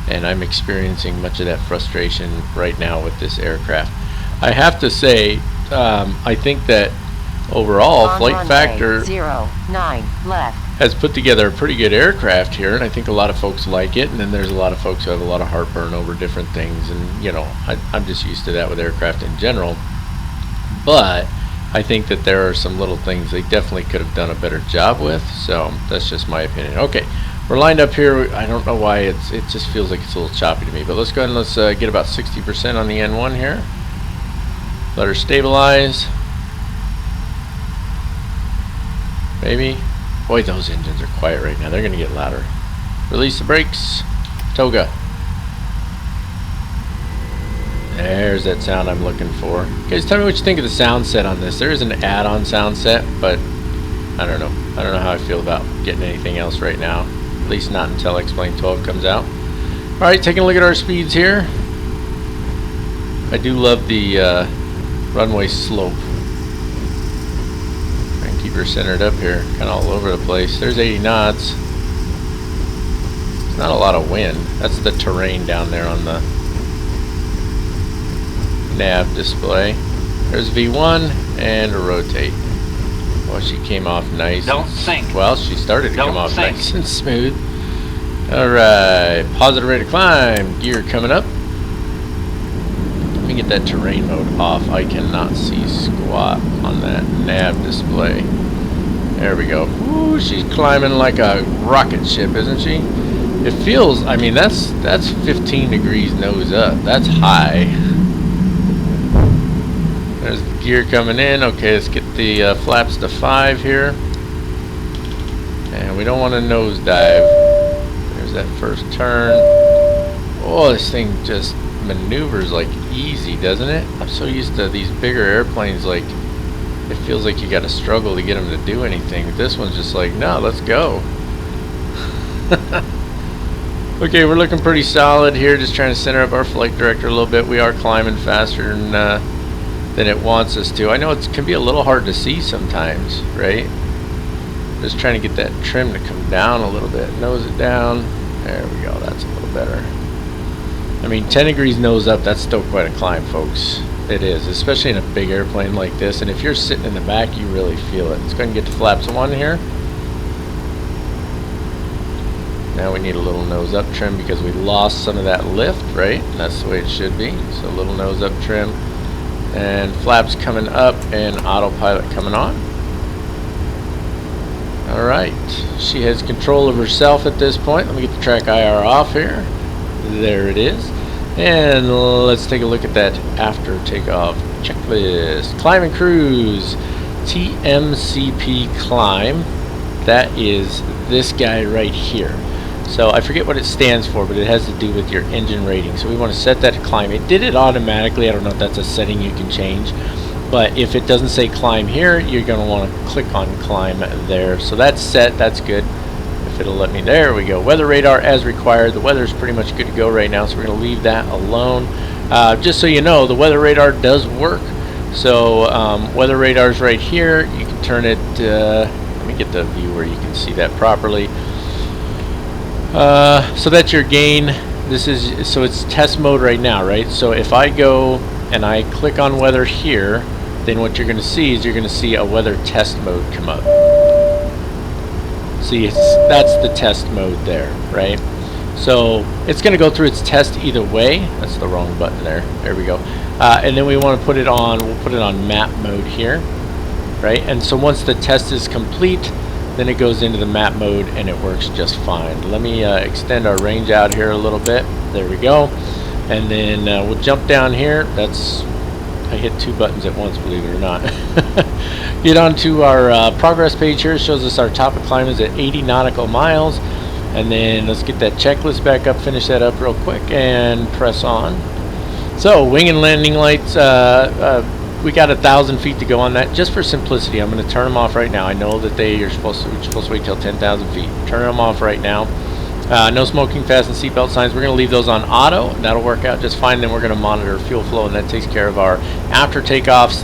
and I'm experiencing much of that frustration right now with this aircraft. I have to say, I think that overall On Flight runway Factor 09 left. has put together a pretty good aircraft here, and I think a lot of folks like it. And then there's a lot of folks who have a lot of heartburn over different things, and you know, I'm just used to that with aircraft in general. But I think that there are some little things they definitely could have done a better job with. So that's just my opinion. Okay, We're lined up here. I don't know why it just feels like it's a little choppy to me, but let's go ahead and let's get about 60% on the N1 here. Let her stabilize. Maybe. Boy, those engines are quiet right now. They're gonna get louder. Release the brakes. Toga. There's that sound I'm looking for. Guys, tell me what you think of the sound set on this. There is an add-on sound set, but I don't know. I don't know how I feel about getting anything else right now. At least not until X-Plane 12 comes out. Alright, taking a look at our speeds here. I do love the runway slope. Try and keep her centered up here. Kind of all over the place. There's 80 knots. It's not a lot of wind. That's the terrain down there on the nav display. There's V1 and a rotate. Well, she came off nice. Don't sink. Well, she started to Don't come off sink. nice and smooth. Alright, positive rate of climb. Gear coming up. Let me get that terrain mode off. I cannot see squat on that nav display. There we go. Ooh, she's climbing like a rocket ship, isn't she? It feels, I mean, that's 15 degrees nose up. That's high. There's the gear coming in. Okay, let's get the flaps to 5 here. And we don't want to nosedive. There's that first turn. Oh, this thing just maneuvers like easy, doesn't it? I'm so used to these bigger airplanes, like it feels like you got to struggle to get them to do anything. But this one's just like, no, let's go. Okay, we're looking pretty solid here. Just trying to center up our flight director a little bit. We are climbing faster than it wants us to. I know it can be a little hard to see sometimes, right? Just trying to get that trim to come down a little bit. Nose it down. There we go. That's a little better. I mean, 10 degrees nose up, that's still quite a climb, folks. It is, especially in a big airplane like this. And if you're sitting in the back, you really feel it. Let's go ahead and get to flaps 1 here. Now we need a little nose up trim because we lost some of that lift, right? That's the way it should be. So a little nose up trim. And flaps coming up and autopilot coming on. Alright, she has control of herself at this point. Let me get the track IR off here. There it is. And let's take a look at that after takeoff checklist. Climb and cruise. TMCP climb. That is this guy right here. So I forget what it stands for, but it has to do with your engine rating. So we want to set that to climb. It did it automatically. I don't know if that's a setting you can change. But if it doesn't say climb here, you're going to want to click on climb there. So that's set. That's good. If it'll let me. There we go. Weather radar as required. The weather's pretty much good to go right now, so we're going to leave that alone. Just so you know, the weather radar does work. So weather radar's right here. You can turn it. Let me get the view where you can see that properly. So that's your gain. This is, so it's test mode right now, right? So if I go and I click on weather here, then what you're going to see is you're going to see a weather test mode come up. See, that's the test mode there, right? So it's going to go through its test either way. That's the wrong button there. There we go. And then we want to put it on, we'll put it on map mode here, right? And so once the test is complete, then it goes into the map mode and it works just fine. Let me extend our range out here a little bit. There we go. And then we'll jump down here. That's, I hit 2 buttons at once, believe it or not. Get onto our progress page here. It shows us our top of climb is at 80 nautical miles. And then let's get that checklist back up, finish that up real quick, and press on. So wing and landing lights, we got 1,000 feet to go on that. Just for simplicity, I'm going to turn them off right now. I know that we're supposed to wait till 10,000 feet. Turn them off right now. No smoking, fasten seatbelt signs. We're going to leave those on auto. That'll work out just fine. Then we're going to monitor fuel flow, and that takes care of our after takeoff /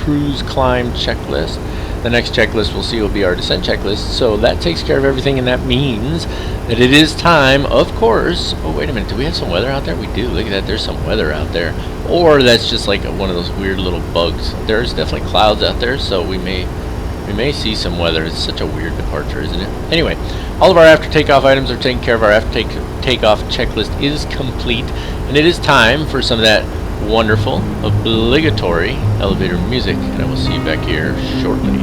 cruise climb checklist. The next checklist we'll see will be our descent checklist. So that takes care of everything, and that means that it is time, of course. Oh, wait a minute. Do we have some weather out there? We do. Look at that. There's some weather out there. Or that's just like one of those weird little bugs. There's definitely clouds out there, so we may see some weather. It's such a weird departure, isn't it? Anyway, all of our after takeoff items are taken care of. Our after takeoff checklist is complete, and it is time for some of that wonderful, obligatory elevator music, and I will see you back here shortly.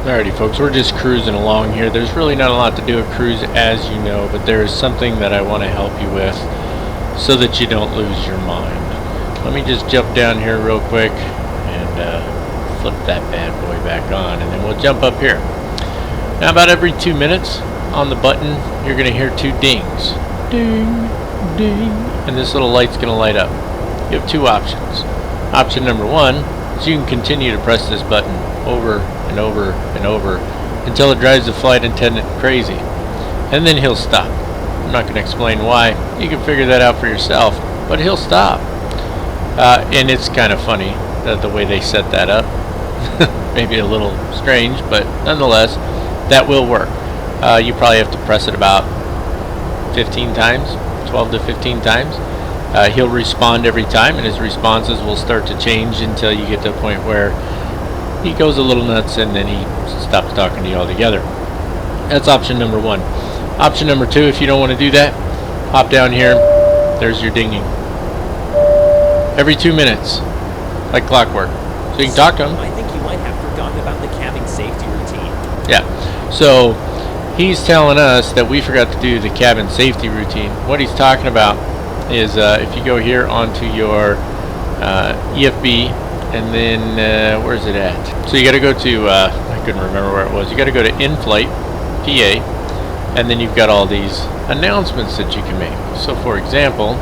Alrighty folks, we're just cruising along here. There's really not a lot to do at cruise, as you know, but there is something that I want to help you with so that you don't lose your mind. Let me just jump down here real quick and flip that bad boy back on, and then we'll jump up here. Now about every 2 minutes on the button, you're going to hear 2 dings. Ding, ding, and this little light's going to light up. You have 2 options. Option number 1 is you can continue to press this button over and over and over until it drives the flight attendant crazy, and then he'll stop. I'm not going to explain why. You can figure that out for yourself, but he'll stop. And it's kind of funny that the way they set that up. Maybe a little strange, but nonetheless, that will work. You probably have to press it about 15 times, 12 to 15 times. He'll respond every time, and his responses will start to change until you get to a point where he goes a little nuts and then he stops talking to you altogether. That's option number 1. Option number 2, if you don't want to do that, hop down here. There's your dinging. Every 2 minutes, like clockwork. So you can talk to him. I think you might have forgotten about the cabin safety routine. Yeah. So he's telling us that we forgot to do the cabin safety routine. What he's talking about is if you go here onto your EFB, and then where's it at? So you got to go to I couldn't remember where it was. You got to go to in-flight PA, and then you've got all these announcements that you can make. So for example,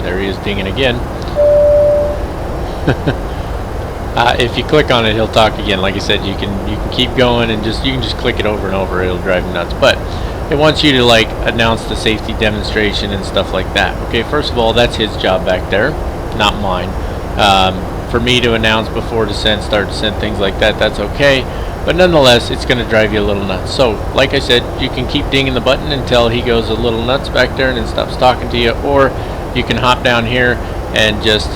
there he is dinging again. If you click on it, he'll talk again. Like I said, you can keep going and you can just click it over and over. It'll drive you nuts. But it wants you to like announce the safety demonstration and stuff like that. Okay, first of all, that's his job back there, not mine. For me to announce before descent, start descent, things like that, that's okay. But nonetheless, it's going to drive you a little nuts. So, like I said, you can keep dinging the button until he goes a little nuts back there and then stops talking to you, or you can hop down here and just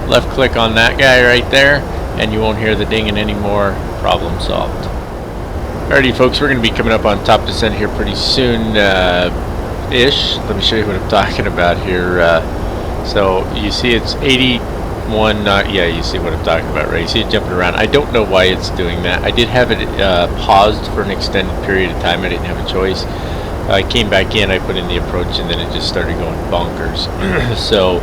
left click on that guy right there, and you won't hear the dinging anymore. Problem solved. Alrighty folks, we're going to be coming up on top descent here pretty soon ish. Let me show you what I'm talking about here. So you see it's 81 knot. Yeah, you see what I'm talking about, right? You see it jumping around. I don't know why it's doing that. I did have it paused for an extended period of time. I didn't have a choice. I came back in, I put in the approach, and then it just started going bonkers. So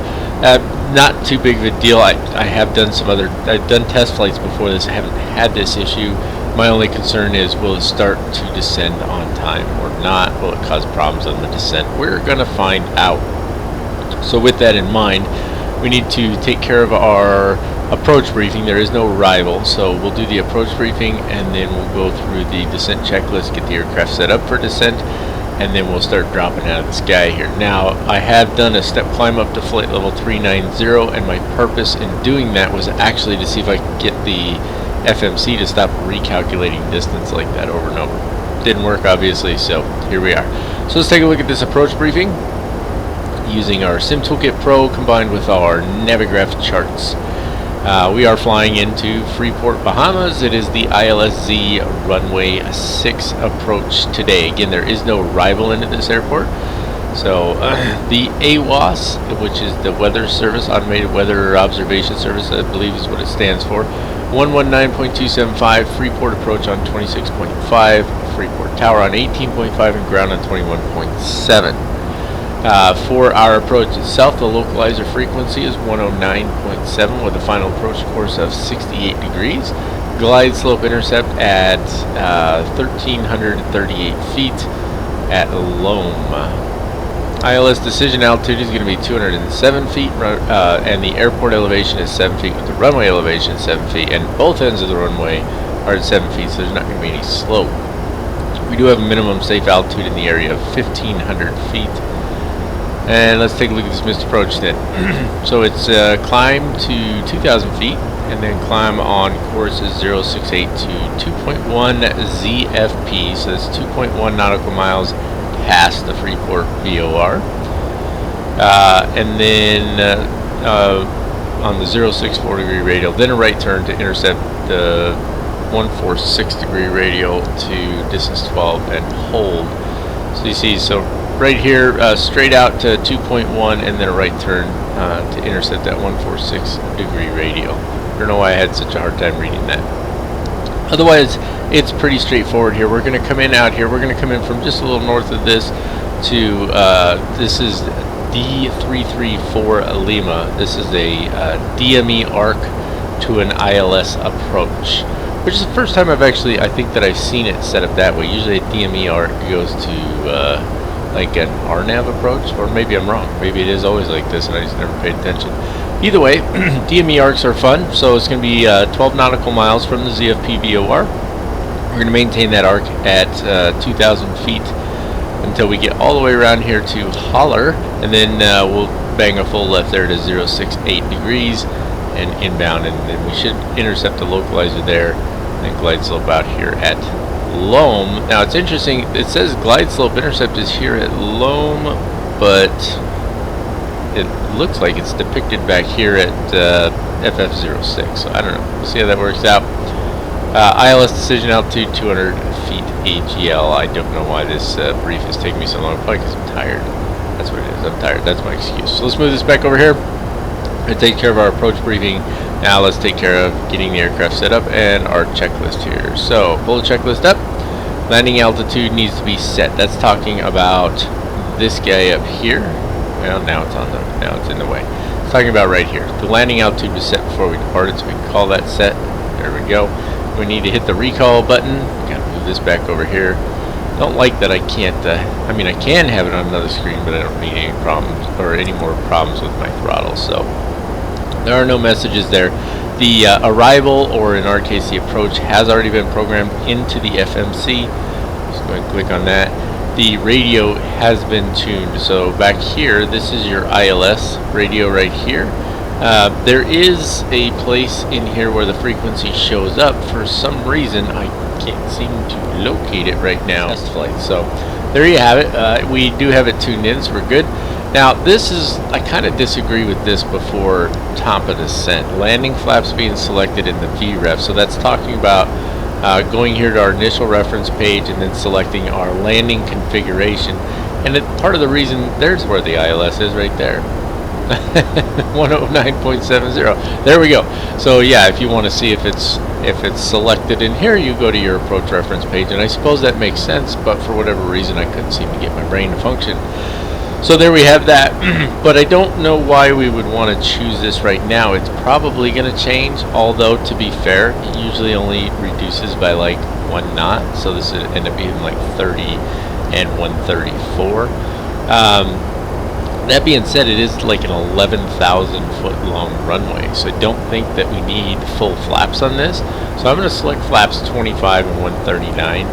not too big of a deal. I've done test flights before this. I haven't had this issue. My only concern is, will it start to descend on time or not? Will it cause problems on the descent? We're going to find out. So with that in mind, we need to take care of our approach briefing. There is no arrival, so we'll do the approach briefing, and then we'll go through the descent checklist, get the aircraft set up for descent, and then we'll start dropping out of the sky here. Now, I have done a step climb up to flight level 390, and my purpose in doing that was actually to see if I could get the FMC to stop recalculating distance like that over and over. Didn't work, obviously, so here we are. So let's take a look at this approach briefing using our Sim Toolkit Pro combined with our Navigraph charts. We are flying into Freeport, Bahamas. It is the ILSZ runway 6 approach today. Again, there is no arrival into this airport. So the AWOS, which is the Weather Service, Automated Weather Observation Service, I believe is what it stands for. 119.275, Freeport approach on 26.5, Freeport Tower on 18.5, and ground on 21.7. For our approach itself, the localizer frequency is 109.7 with a final approach course of 68 degrees. Glide slope intercept at 1,338 feet at Lome. ILS decision altitude is going to be 207 feet, and the airport elevation is 7 feet, with the runway elevation is 7 feet, and both ends of the runway are at 7 feet, so there's not going to be any slope. We do have a minimum safe altitude in the area of 1,500 feet. And let's take a look at this missed approach then. So it's climb to 2,000 feet, and then climb on course is 068 to 2.1 ZFP, so that's 2.1 nautical miles past the Freeport VOR. And then on the 064 degree radial, then a right turn to intercept the 146 degree radial to distance 12 and hold. So you see, so right here, straight out to 2.1, and then a right turn to intercept that 146 degree radial. I don't know why I had such a hard time reading that. Otherwise, it's pretty straightforward here. We're going to come in out here. We're going to come in from just a little north of this to, this is D334 Lima. This is a DME arc to an ILS approach, which is the first time I've actually, I think that I've seen it set up that way. Usually a DME arc goes to like an RNAV approach, or maybe I'm wrong. Maybe it is always like this and I just never paid attention. Either way, DME arcs are fun, so it's going to be 12 nautical miles from the ZFP VOR. We're going to maintain that arc at 2,000 feet until we get all the way around here to Holler, and then we'll bang a full left there to 068 degrees and inbound, and then we should intercept the localizer there and glide slope out here at Loam. Now it's interesting, it says glide slope intercept is here at Loam, but it looks like it's depicted back here at FF06, so I don't know. We'll see how that works out. ILS decision altitude 200 feet AGL. I don't know why this brief is taking me so long. Probably because I'm tired. That's what it is. I'm tired. That's my excuse. So let's move this back over here and take care of our approach briefing. Now let's take care of getting the aircraft set up and our checklist here. So pull the checklist up. Landing altitude needs to be set. That's talking about this guy up here. Well, now it's in the way. It's talking about right here. The landing altitude was set before we departed, so we can call that set. There we go. We need to hit the recall button. Gotta move this back over here. Don't like that I can't, I mean I can have it on another screen, but I don't need any problems or any more problems with my throttle, so there are no messages there. The arrival, or in our case the approach, has already been programmed into the FMC. Just go ahead and click on that. The radio has been tuned, so back here, this is your ILS radio right here. There is a place in here where the frequency shows up. For some reason, I can't seem to locate it right now. Test flight. So there you have it. We do have it tuned in, so we're good. Now this is, I kind of disagree with this before top of descent. Landing flaps being selected in the VREF. So that's talking about going here to our initial reference page and then selecting our landing configuration. And part of the reason, there's where the ILS is right there. 109.70. There we go. So yeah, if you want to see if it's selected in here, you go to your approach reference page, and I suppose that makes sense, but for whatever reason I couldn't seem to get my brain to function. So there we have that. But I don't know why we would want to choose this right now. It's probably going to change, although to be fair, it usually only reduces by like 1 knot, so this would end up being like 30 and 134. That being said, it is like an 11,000 foot long runway, so I don't think that we need full flaps on this. So I'm going to select flaps 25 and 139,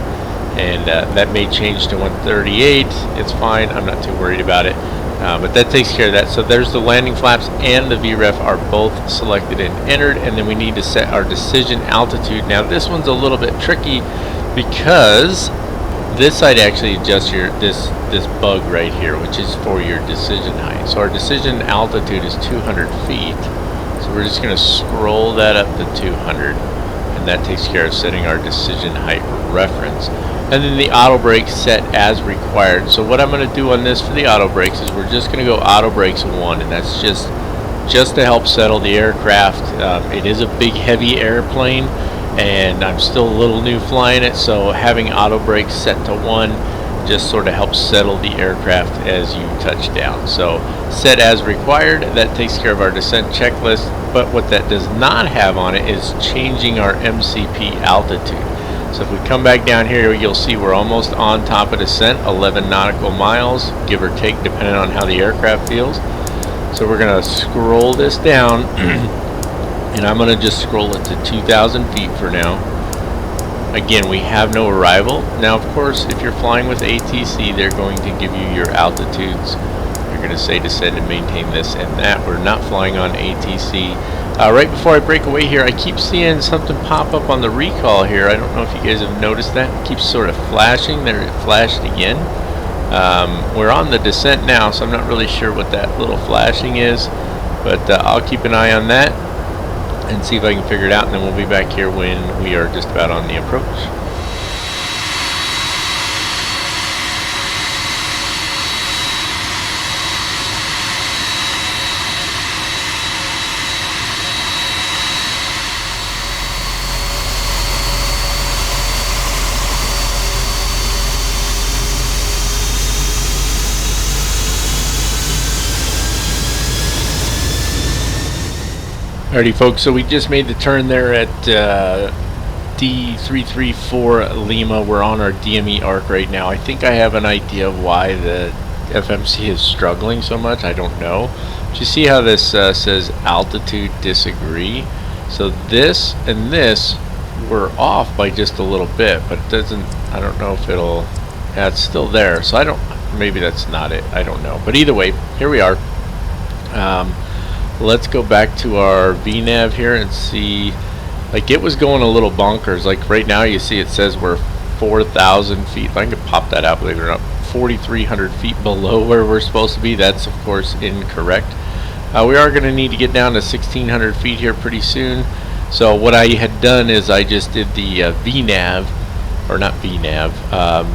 and that may change to 138. It's fine, I'm not too worried about it, but that takes care of that. So there's the landing flaps and the VREF are both selected and entered, and then we need to set our decision altitude. Now this one's a little bit tricky because this side actually adjusts your this bug right here, which is for your decision height. So our decision altitude is 200 feet. So we're just going to scroll that up to 200, and that takes care of setting our decision height reference. And then the auto brakes set as required. So what I'm going to do on this for the auto brakes is we're just going to go auto brakes 1, and that's just to help settle the aircraft. It is a big heavy airplane, and I'm still a little new flying it, so having auto brakes set to 1 just sort of helps settle the aircraft as you touch down. So set as required, that takes care of our descent checklist, but what that does not have on it is changing our MCP altitude. So if we come back down here, you'll see we're almost on top of descent, 11 nautical miles, give or take, depending on how the aircraft feels. So we're going to scroll this down, and I'm going to just scroll it to 2,000 feet for now. Again, we have no arrival. Now, of course, if you're flying with ATC, they're going to give you your altitudes. You're going to say descend and maintain this and that. We're not flying on ATC. Right before I break away here, I keep seeing something pop up on the recall here. I don't know if you guys have noticed that. It keeps sort of flashing. There it flashed again. We're on the descent now, so I'm not really sure what that little flashing is, but I'll keep an eye on that and see if I can figure it out, and then we'll be back here when we are just about on the approach. Alrighty folks, so we just made the turn there at D334 Lima. We're on our DME arc right now. I think I have an idea of why the FMC is struggling so much. I don't know. Do you see how this says altitude disagree? So this and this were off by just a little bit, but it doesn't, I don't know if it'll, yeah, it's still there. So I don't, maybe that's not it. I don't know. But either way, here we are. Let's go back to our VNav here and see, like it was going a little bonkers. Like right now you see it says we're 4,000 feet. If I can pop that out, believe it or not, 4,300 feet below where we're supposed to be. That's of course incorrect. We are going to need to get down to 1,600 feet here pretty soon. So what I had done is I just did the VNav, or not VNav,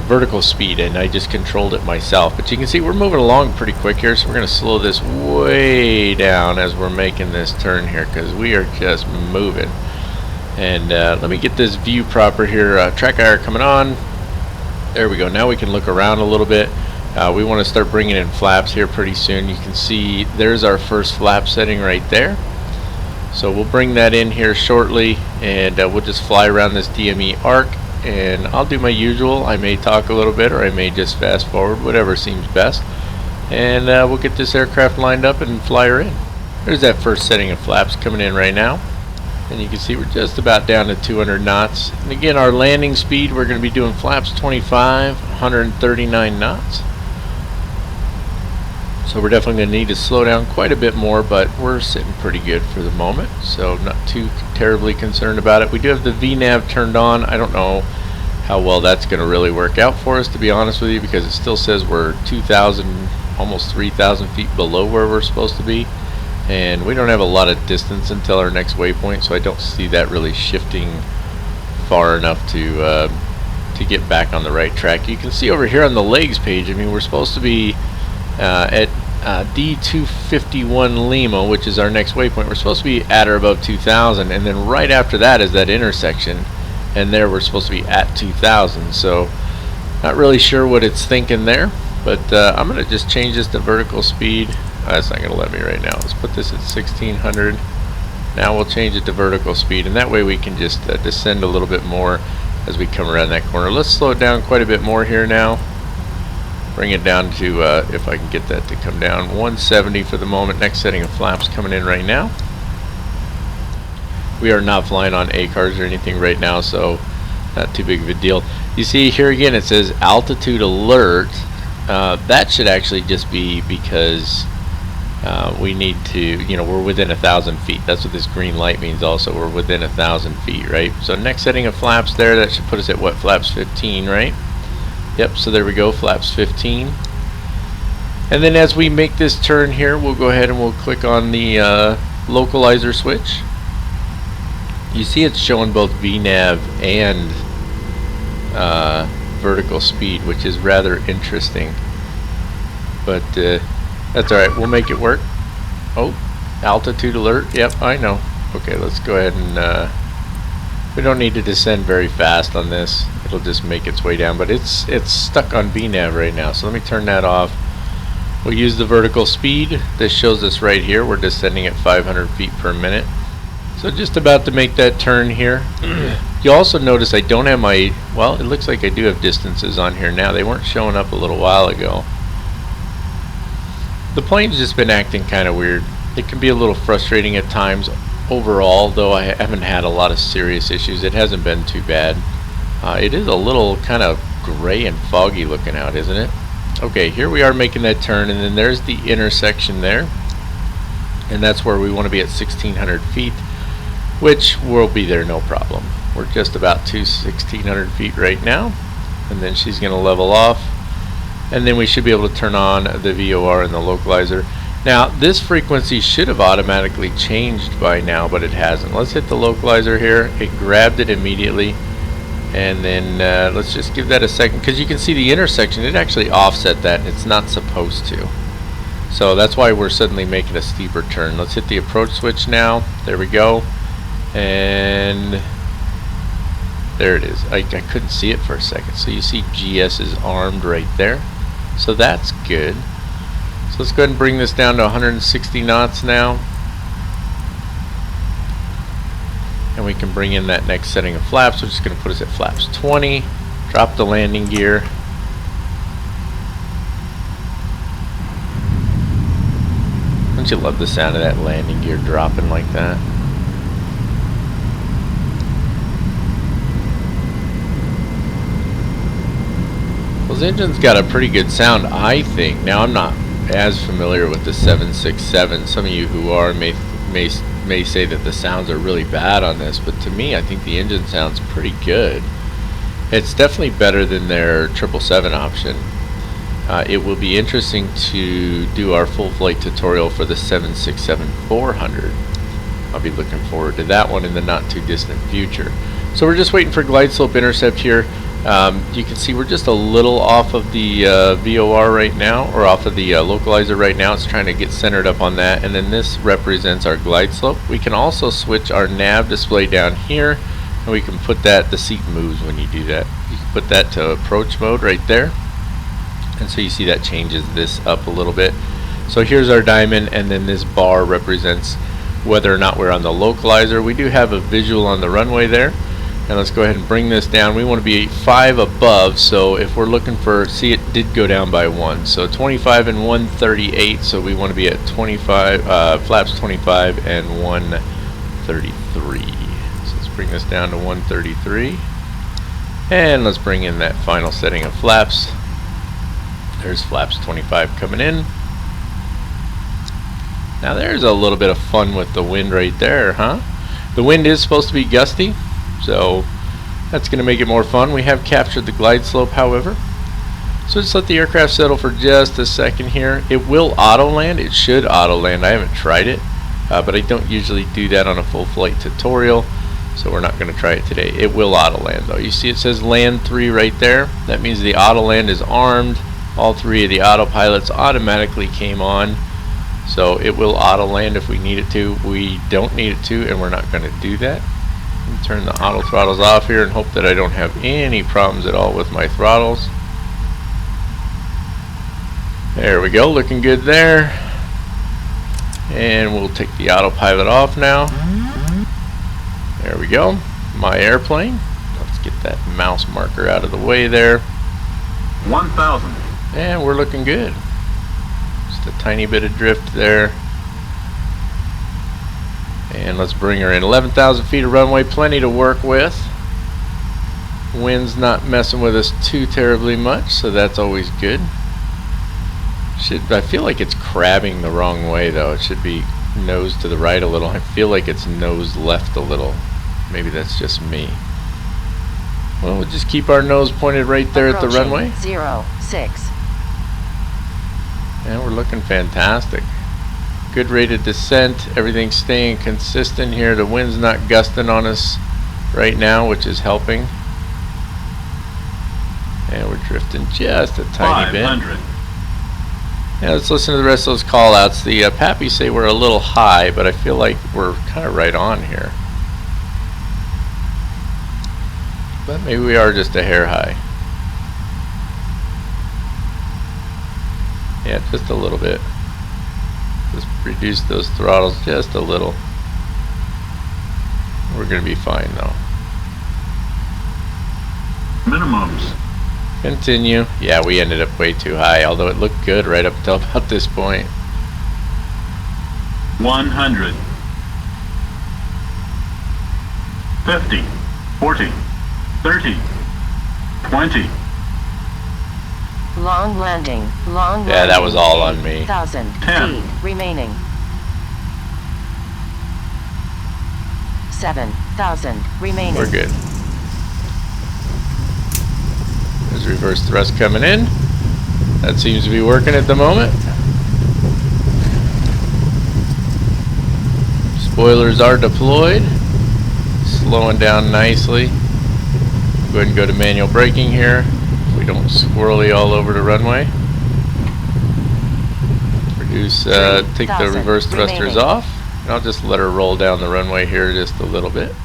vertical speed, and I just controlled it myself. But you can see we're moving along pretty quick here, so we're going to slow this way down as we're making this turn here, because we are just moving. And let me get this view proper here. Track IR coming on. There we go. Now we can look around a little bit. We want to start bringing in flaps here pretty soon. You can see there's our first flap setting right there. So we'll bring that in here shortly, and we'll just fly around this DME arc. And I'll do my usual. I may talk a little bit, or I may just fast forward, whatever seems best. And we'll get this aircraft lined up and fly her in. There's that first setting of flaps coming in right now. And you can see we're just about down to 200 knots. And again, our landing speed, we're going to be doing flaps 25, 139 knots. So we're definitely going to need to slow down quite a bit more, but we're sitting pretty good for the moment, so not too terribly concerned about it. We do have the VNav turned on. I don't know how well that's going to really work out for us, to be honest with you, because it still says we're 2,000, almost 3,000 feet below where we're supposed to be, and we don't have a lot of distance until our next waypoint, so I don't see that really shifting far enough to get back on the right track. You can see over here on the legs page, I mean, we're supposed to be at D251 Lima, which is our next waypoint. We're supposed to be at or above 2,000, and then right after that is that intersection, and there we're supposed to be at 2,000. So not really sure what it's thinking there, but I'm going to just change this to vertical speed. That's not going to let me right now. Let's put this at 1,600. Now we'll change it to vertical speed, and that way we can just descend a little bit more as we come around that corner. Let's slow it down quite a bit more here now. Bring it down to, if I can get that to come down, 170 for the moment. Next setting of flaps coming in right now. We are not flying on ACARs or anything right now, so not too big of a deal. You see here again it says altitude alert. That should actually just be because we need to, you know, we're within 1,000 feet. That's what this green light means also. We're within 1,000 feet, right? So next setting of flaps there, that should put us at what, flaps 15, right? Yep, so there we go, flaps 15. And then as we make this turn here, we'll go ahead and we'll click on the localizer switch. You see it's showing both VNav and vertical speed, which is rather interesting. But that's alright, we'll make it work. Oh, altitude alert, yep, I know. Okay, let's go ahead and we don't need to descend very fast on this. It'll just make its way down, but it's stuck on VNav right now. So let me turn that off. We'll use the vertical speed. This shows us right here. We're descending at 500 feet per minute. So just about to make that turn here. You also notice I don't have my, well, it looks like I do have distances on here now. They weren't showing up a little while ago. The plane's just been acting kind of weird. It can be a little frustrating at times. Overall, though, I haven't had a lot of serious issues. It hasn't been too bad. It is a little kind of gray and foggy looking out, isn't it? Okay, here we are making that turn, and then there's the intersection there, and that's where we want to be at 1,600 feet, which will be there no problem. We're just about to 1,600 feet right now, and then she's going to level off, and then we should be able to turn on the VOR and the localizer. Now this frequency should have automatically changed by now, but it hasn't. Let's hit the localizer here. It grabbed it immediately, and then let's just give that a second, because you can see the intersection, it actually offset that, and it's not supposed to. So that's why we're suddenly making a steeper turn. Let's hit the approach switch now. There we go, and there it is. I couldn't see it for a second. So you see GS is armed right there, so that's good. So let's go ahead and bring this down to 160 knots now. and we can bring in that next setting of flaps, which is going to put us at flaps 20. Drop the landing gear. Don't you love the sound of that landing gear dropping like that? Those engines got a pretty good sound, I think. Now, I'm not as familiar with the 767. Some of you who are may say that the sounds are really bad on this, but to me, I think the engine sounds pretty good. It's definitely better than their 777 option. It will be interesting to do our full flight tutorial for the 767-400. I'll be looking forward to that one in the not too distant future. So we're just waiting for glide slope intercept here. You can see we're just a little off of the VOR right now, or off of the localizer right now. It's trying to get centered up on that, and then this represents our glide slope. We can also switch our nav display down here, and we can put that, the seat moves when you do that. You can put that to approach mode right there, and so you see that changes this up a little bit. So here's our diamond, and then this bar represents whether or not we're on the localizer. We do have a visual on the runway there. And let's go ahead and bring this down. We want to be 5 above, so if we're looking for, see, it did go down by 1. So 25 and 138, so we want to be at 25, flaps 25 and 133. So let's bring this down to 133. And let's bring in that final setting of flaps. There's flaps 25 coming in. Now there's a little bit of fun with the wind right there, huh? The wind is supposed to be gusty, so that's going to make it more fun. We have captured the glide slope, however. So just let the aircraft settle for just a second here. It will auto land. It should auto land. I haven't tried it, but I don't usually do that on a full flight tutorial, so we're not going to try it today. It will auto land though. You see it says land 3 right there. That means the auto land is armed. All 3 of the autopilots automatically came on, so it will auto land if we need it to. We don't need it to, and we're not going to do that. Turn the auto throttles off here and hope that I don't have any problems at all with my throttles. There we go, looking good there. And we'll take the autopilot off now. There we go, my airplane. Let's get that mouse marker out of the way there. 1,000. And we're looking good. Just a tiny bit of drift there. And let's bring her in. 11,000 feet of runway, plenty to work with. Wind's not messing with us too terribly much, so that's always good. I feel like it's crabbing the wrong way though. It should be nose to the right a little. I feel like it's nose left a little. Maybe that's just me. Well, we'll just keep our nose pointed right there at the runway. 06. And we're looking fantastic. Good rate of descent. Everything's staying consistent here. The wind's not gusting on us right now, which is helping. And we're drifting just a tiny bit. 500. Yeah, let's listen to the rest of those call outs. The Pappies say we're a little high, but I feel like we're kind of right on here. But maybe we are just a hair high. Yeah, just a little bit. Just reduce those throttles just a little. We're going to be fine though. Minimums. Continue. Yeah, we ended up way too high, although it looked good right up until about this point. 100. 50. 40. 30. 20. Long landing. Long Yeah, that was all on me. 1,000 10. feet remaining. 7,000 remaining. We're good. There's reverse thrust coming in. That seems to be working at the moment. Spoilers are deployed. Slowing down nicely. Go ahead and go to manual braking here. We don't squirrely all over the runway. Reduce, take the reverse thrusters off, and I'll just let her roll down the runway here just a little bit.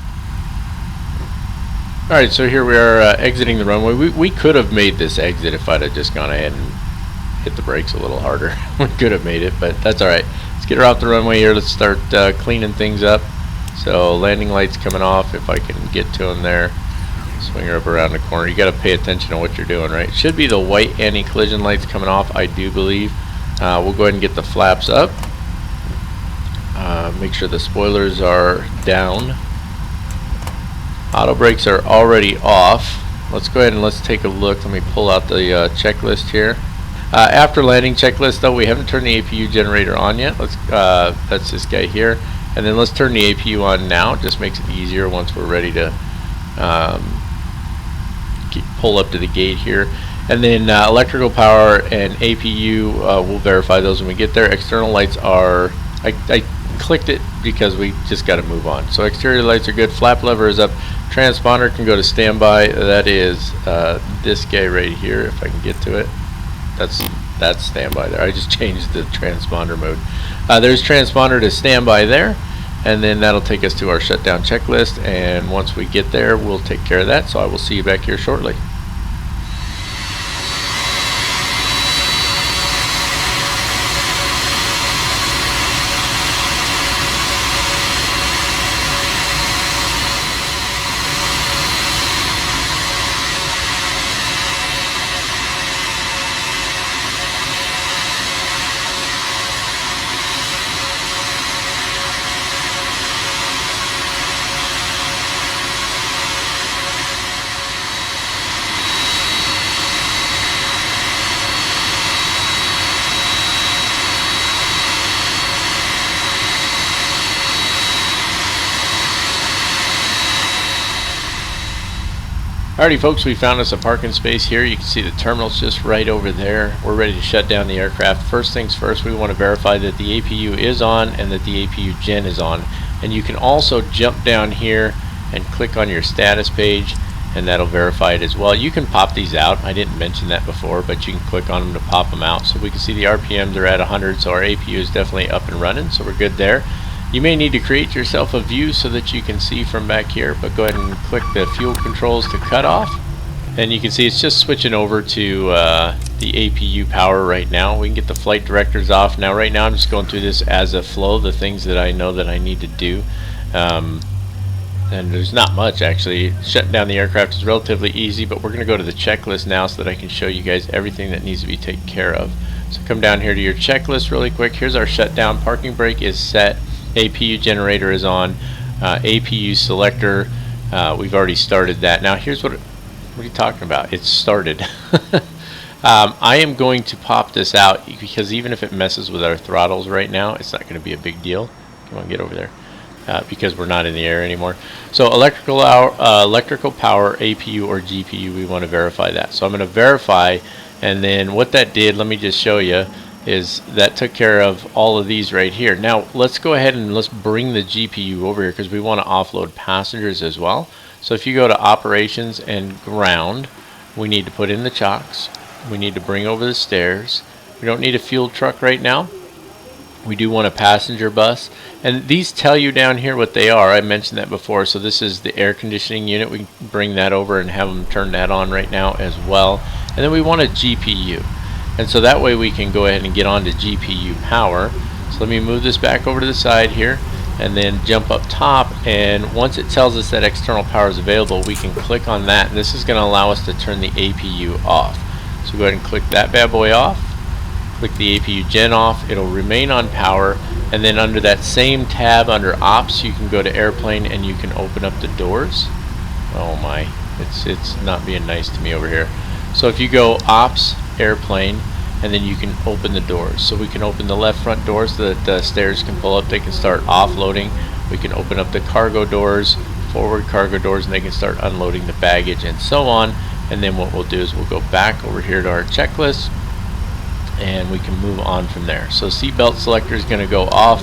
Alright, so here we are exiting the runway. We could have made this exit if I'd have just gone ahead and hit the brakes a little harder. We could have made it, but that's alright. Let's get her off the runway here. Let's start cleaning things up. So landing lights coming off if I can get to them there. Swing her up around the corner. You got to pay attention to what you're doing, right? It should be the white anti-collision lights coming off, I do believe. We'll go ahead and get the flaps up. Make sure the spoilers are down. Auto brakes are already off. Let's go ahead and let's take a look. Let me pull out the checklist here. After landing checklist though, we haven't turned the APU generator on yet. Let's that's this guy here. And then let's turn the APU on now. It just makes it easier once we're ready to pull up to the gate here. And then electrical power and APU, we'll verify those when we get there. External lights are, I clicked it because we just got to move on. So exterior lights are good. Flap lever is up. Transponder can go to standby. That is this guy right here, if I can get to it. That's standby there. I just changed the transponder mode. There's transponder to standby there, and then that'll take us to our shutdown checklist, and once we get there we'll take care of that. So I will see you back here shortly. Alrighty folks, we found us a parking space here. You can see the terminal's just right over there. We're ready to shut down the aircraft. First things first, we want to verify that the APU is on and that the APU gen is on. And you can also jump down here and click on your status page, and that'll verify it as well. You can pop these out. I didn't mention that before, but you can click on them to pop them out. So we can see the RPMs are at 100, so our APU is definitely up and running, so we're good there. You may need to create yourself a view so that you can see from back here, but go ahead and click the fuel controls to cut off, and you can see it's just switching over to the APU power right now. We can get the flight directors off. Now right now I'm just going through this as a flow, the things that I know that I need to do, and there's not much actually. Shutting down the aircraft is relatively easy, but we're going to go to the checklist now so that I can show you guys everything that needs to be taken care of. So come down here to your checklist really quick. Here's our shutdown. Parking brake is set. APU generator is on. APU selector, we've already started that. Now here's what are you talking about? It's started. I am going to pop this out because even if it messes with our throttles right now, it's not going to be a big deal. Come on, get over there. Because we're not in the air anymore. So electrical power, APU or GPU, we want to verify that. So I'm going to verify, and then what that did, let me just show you, is that took care of all of these right here. Now let's go ahead and let's bring the GPU over here because we want to offload passengers as well. So if you go to operations and ground, we need to put in the chocks. We need to bring over the stairs. We don't need a fuel truck right now. We do want a passenger bus, and these tell you down here what they are. I mentioned that before. So this is the air conditioning unit. We can bring that over and have them turn that on right now as well. And then we want a GPU. And so that way we can go ahead and get on to GPU power. So let me move this back over to the side here and then jump up top, and once it tells us that external power is available, we can click on that, and this is going to allow us to turn the APU off. So go ahead and click that bad boy off, click the APU gen off, it'll remain on power, and then under that same tab under ops you can go to airplane and you can open up the doors. Oh my, it's not being nice to me over here. So if you go ops, airplane, and then you can open the doors. So we can open the left front doors so that the stairs can pull up, they can start offloading. We can open up the cargo doors, forward cargo doors, and they can start unloading the baggage and so on. And then what we'll do is we'll go back over here to our checklist and we can move on from there. So seatbelt selector is going to go off.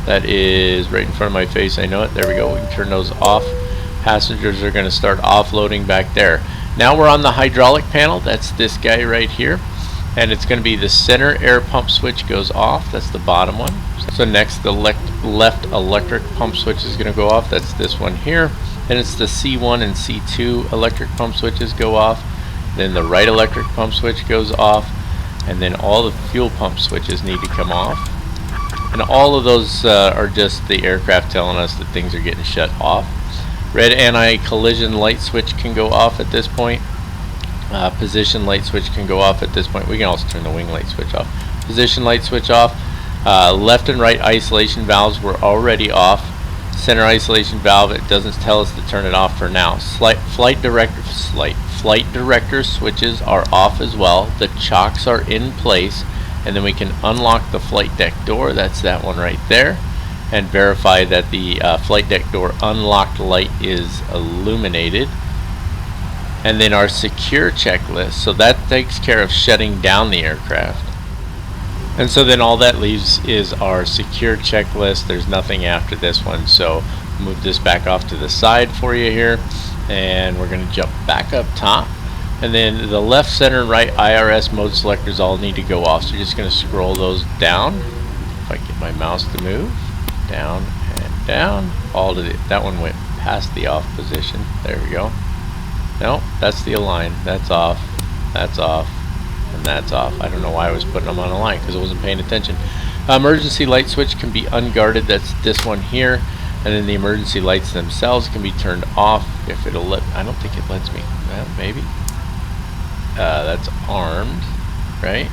That is right in front of my face, I know it. There we go, we can turn those off. Passengers are going to start offloading back there. Now we're on the hydraulic panel. That's this guy right here, and it's going to be the center air pump switch goes off. That's the bottom one. So next the left electric pump switch is going to go off. That's this one here. Then it's the C1 and C2 electric pump switches go off. Then the right electric pump switch goes off, and then all the fuel pump switches need to come off. And all of those are just the aircraft telling us that things are getting shut off. Red anti-collision light switch can go off at this point. Position light switch can go off at this point. We can also turn the wing light switch off. Position light switch off. Left and right isolation valves were already off. Center isolation valve, it doesn't tell us to turn it off for now. Flight director switches are off as well. The chocks are in place, and then we can unlock the flight deck door. That's that one right there, and verify that the flight deck door unlocked light is illuminated. And then our secure checklist, so that takes care of shutting down the aircraft. And so then all that leaves is our secure checklist. There's nothing after this one, so move this back off to the side for you here, and we're going to jump back up top. And then the left, center, and right IRS mode selectors all need to go off, so you're just going to scroll those down. If I get my mouse to move, down and down, all to that one went past the off position. There we go. No, that's the align. That's off. That's off. And that's off. I don't know why I was putting them on a line, because I wasn't paying attention. Emergency light switch can be unguarded. That's this one here. And then the emergency lights themselves can be turned off if it'll let. I don't think it lets me. Well, maybe. That's armed, right?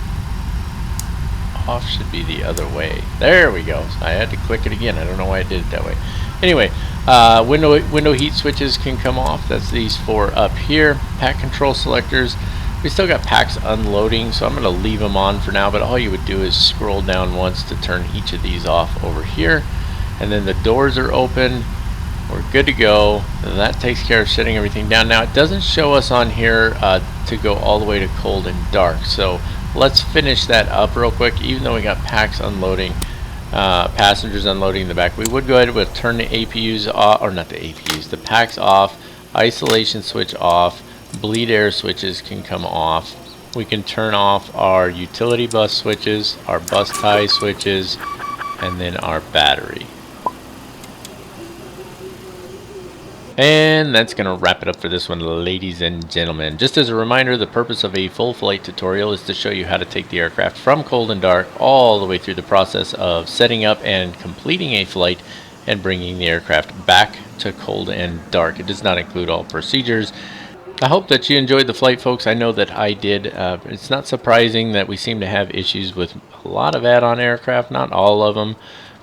Off should be the other way. There we go. I had to click it again. I don't know why I did it that way. Anyway, window heat switches can come off. That's these four up here. Pack control selectors. We still got packs unloading, so I'm going to leave them on for now, but all you would do is scroll down once to turn each of these off over here. And then the doors are open. We're good to go. And that takes care of shutting everything down. Now, it doesn't show us on here to go all the way to cold and dark, so let's finish that up real quick. Even though we got packs unloading, passengers unloading in the back, we would go ahead and turn the APUs off, or not the APUs, the packs off, isolation switch off. Bleed air switches can come off. We can turn off our utility bus switches, our bus tie switches, and then our battery. And that's going to wrap it up for this one, ladies and gentlemen. Just as a reminder, the purpose of a full flight tutorial is to show you how to take the aircraft from cold and dark all the way through the process of setting up and completing a flight and bringing the aircraft back to cold and dark. It does not include all procedures. I hope that you enjoyed the flight, folks. I know that I did. It's not surprising that we seem to have issues with a lot of add-on aircraft, not all of them,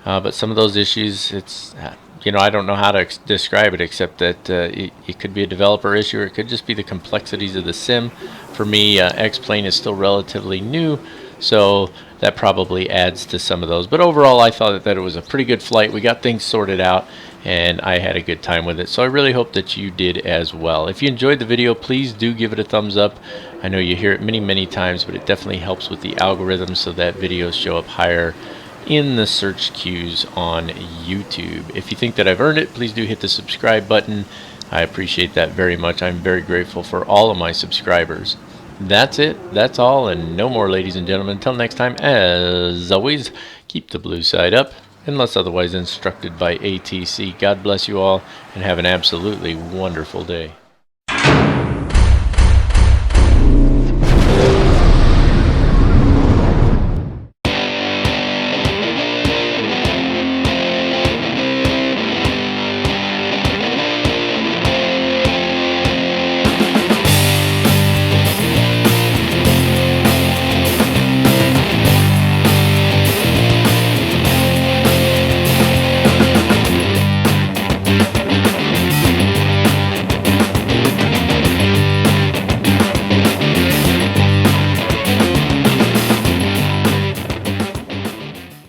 but some of those issues, it's, you know, I don't know how to describe it except that it could be a developer issue, or it could just be the complexities of the sim. For me, X-Plane is still relatively new, so that probably adds to some of those. But overall, I thought that it was a pretty good flight. We got things sorted out, and I had a good time with it, so I really hope that you did as well. If you enjoyed the video, please do give it a thumbs up. I know you hear it many times, but it definitely helps with the algorithm so that videos show up higher in the search queues on YouTube. If you think that I've earned it, please do hit the subscribe button. I appreciate that very much. I'm very grateful for all of my subscribers. That's it. That's all, and no more, ladies and gentlemen. Until next time, as always, keep the blue side up, unless otherwise instructed by ATC. God bless you all, and have an absolutely wonderful day.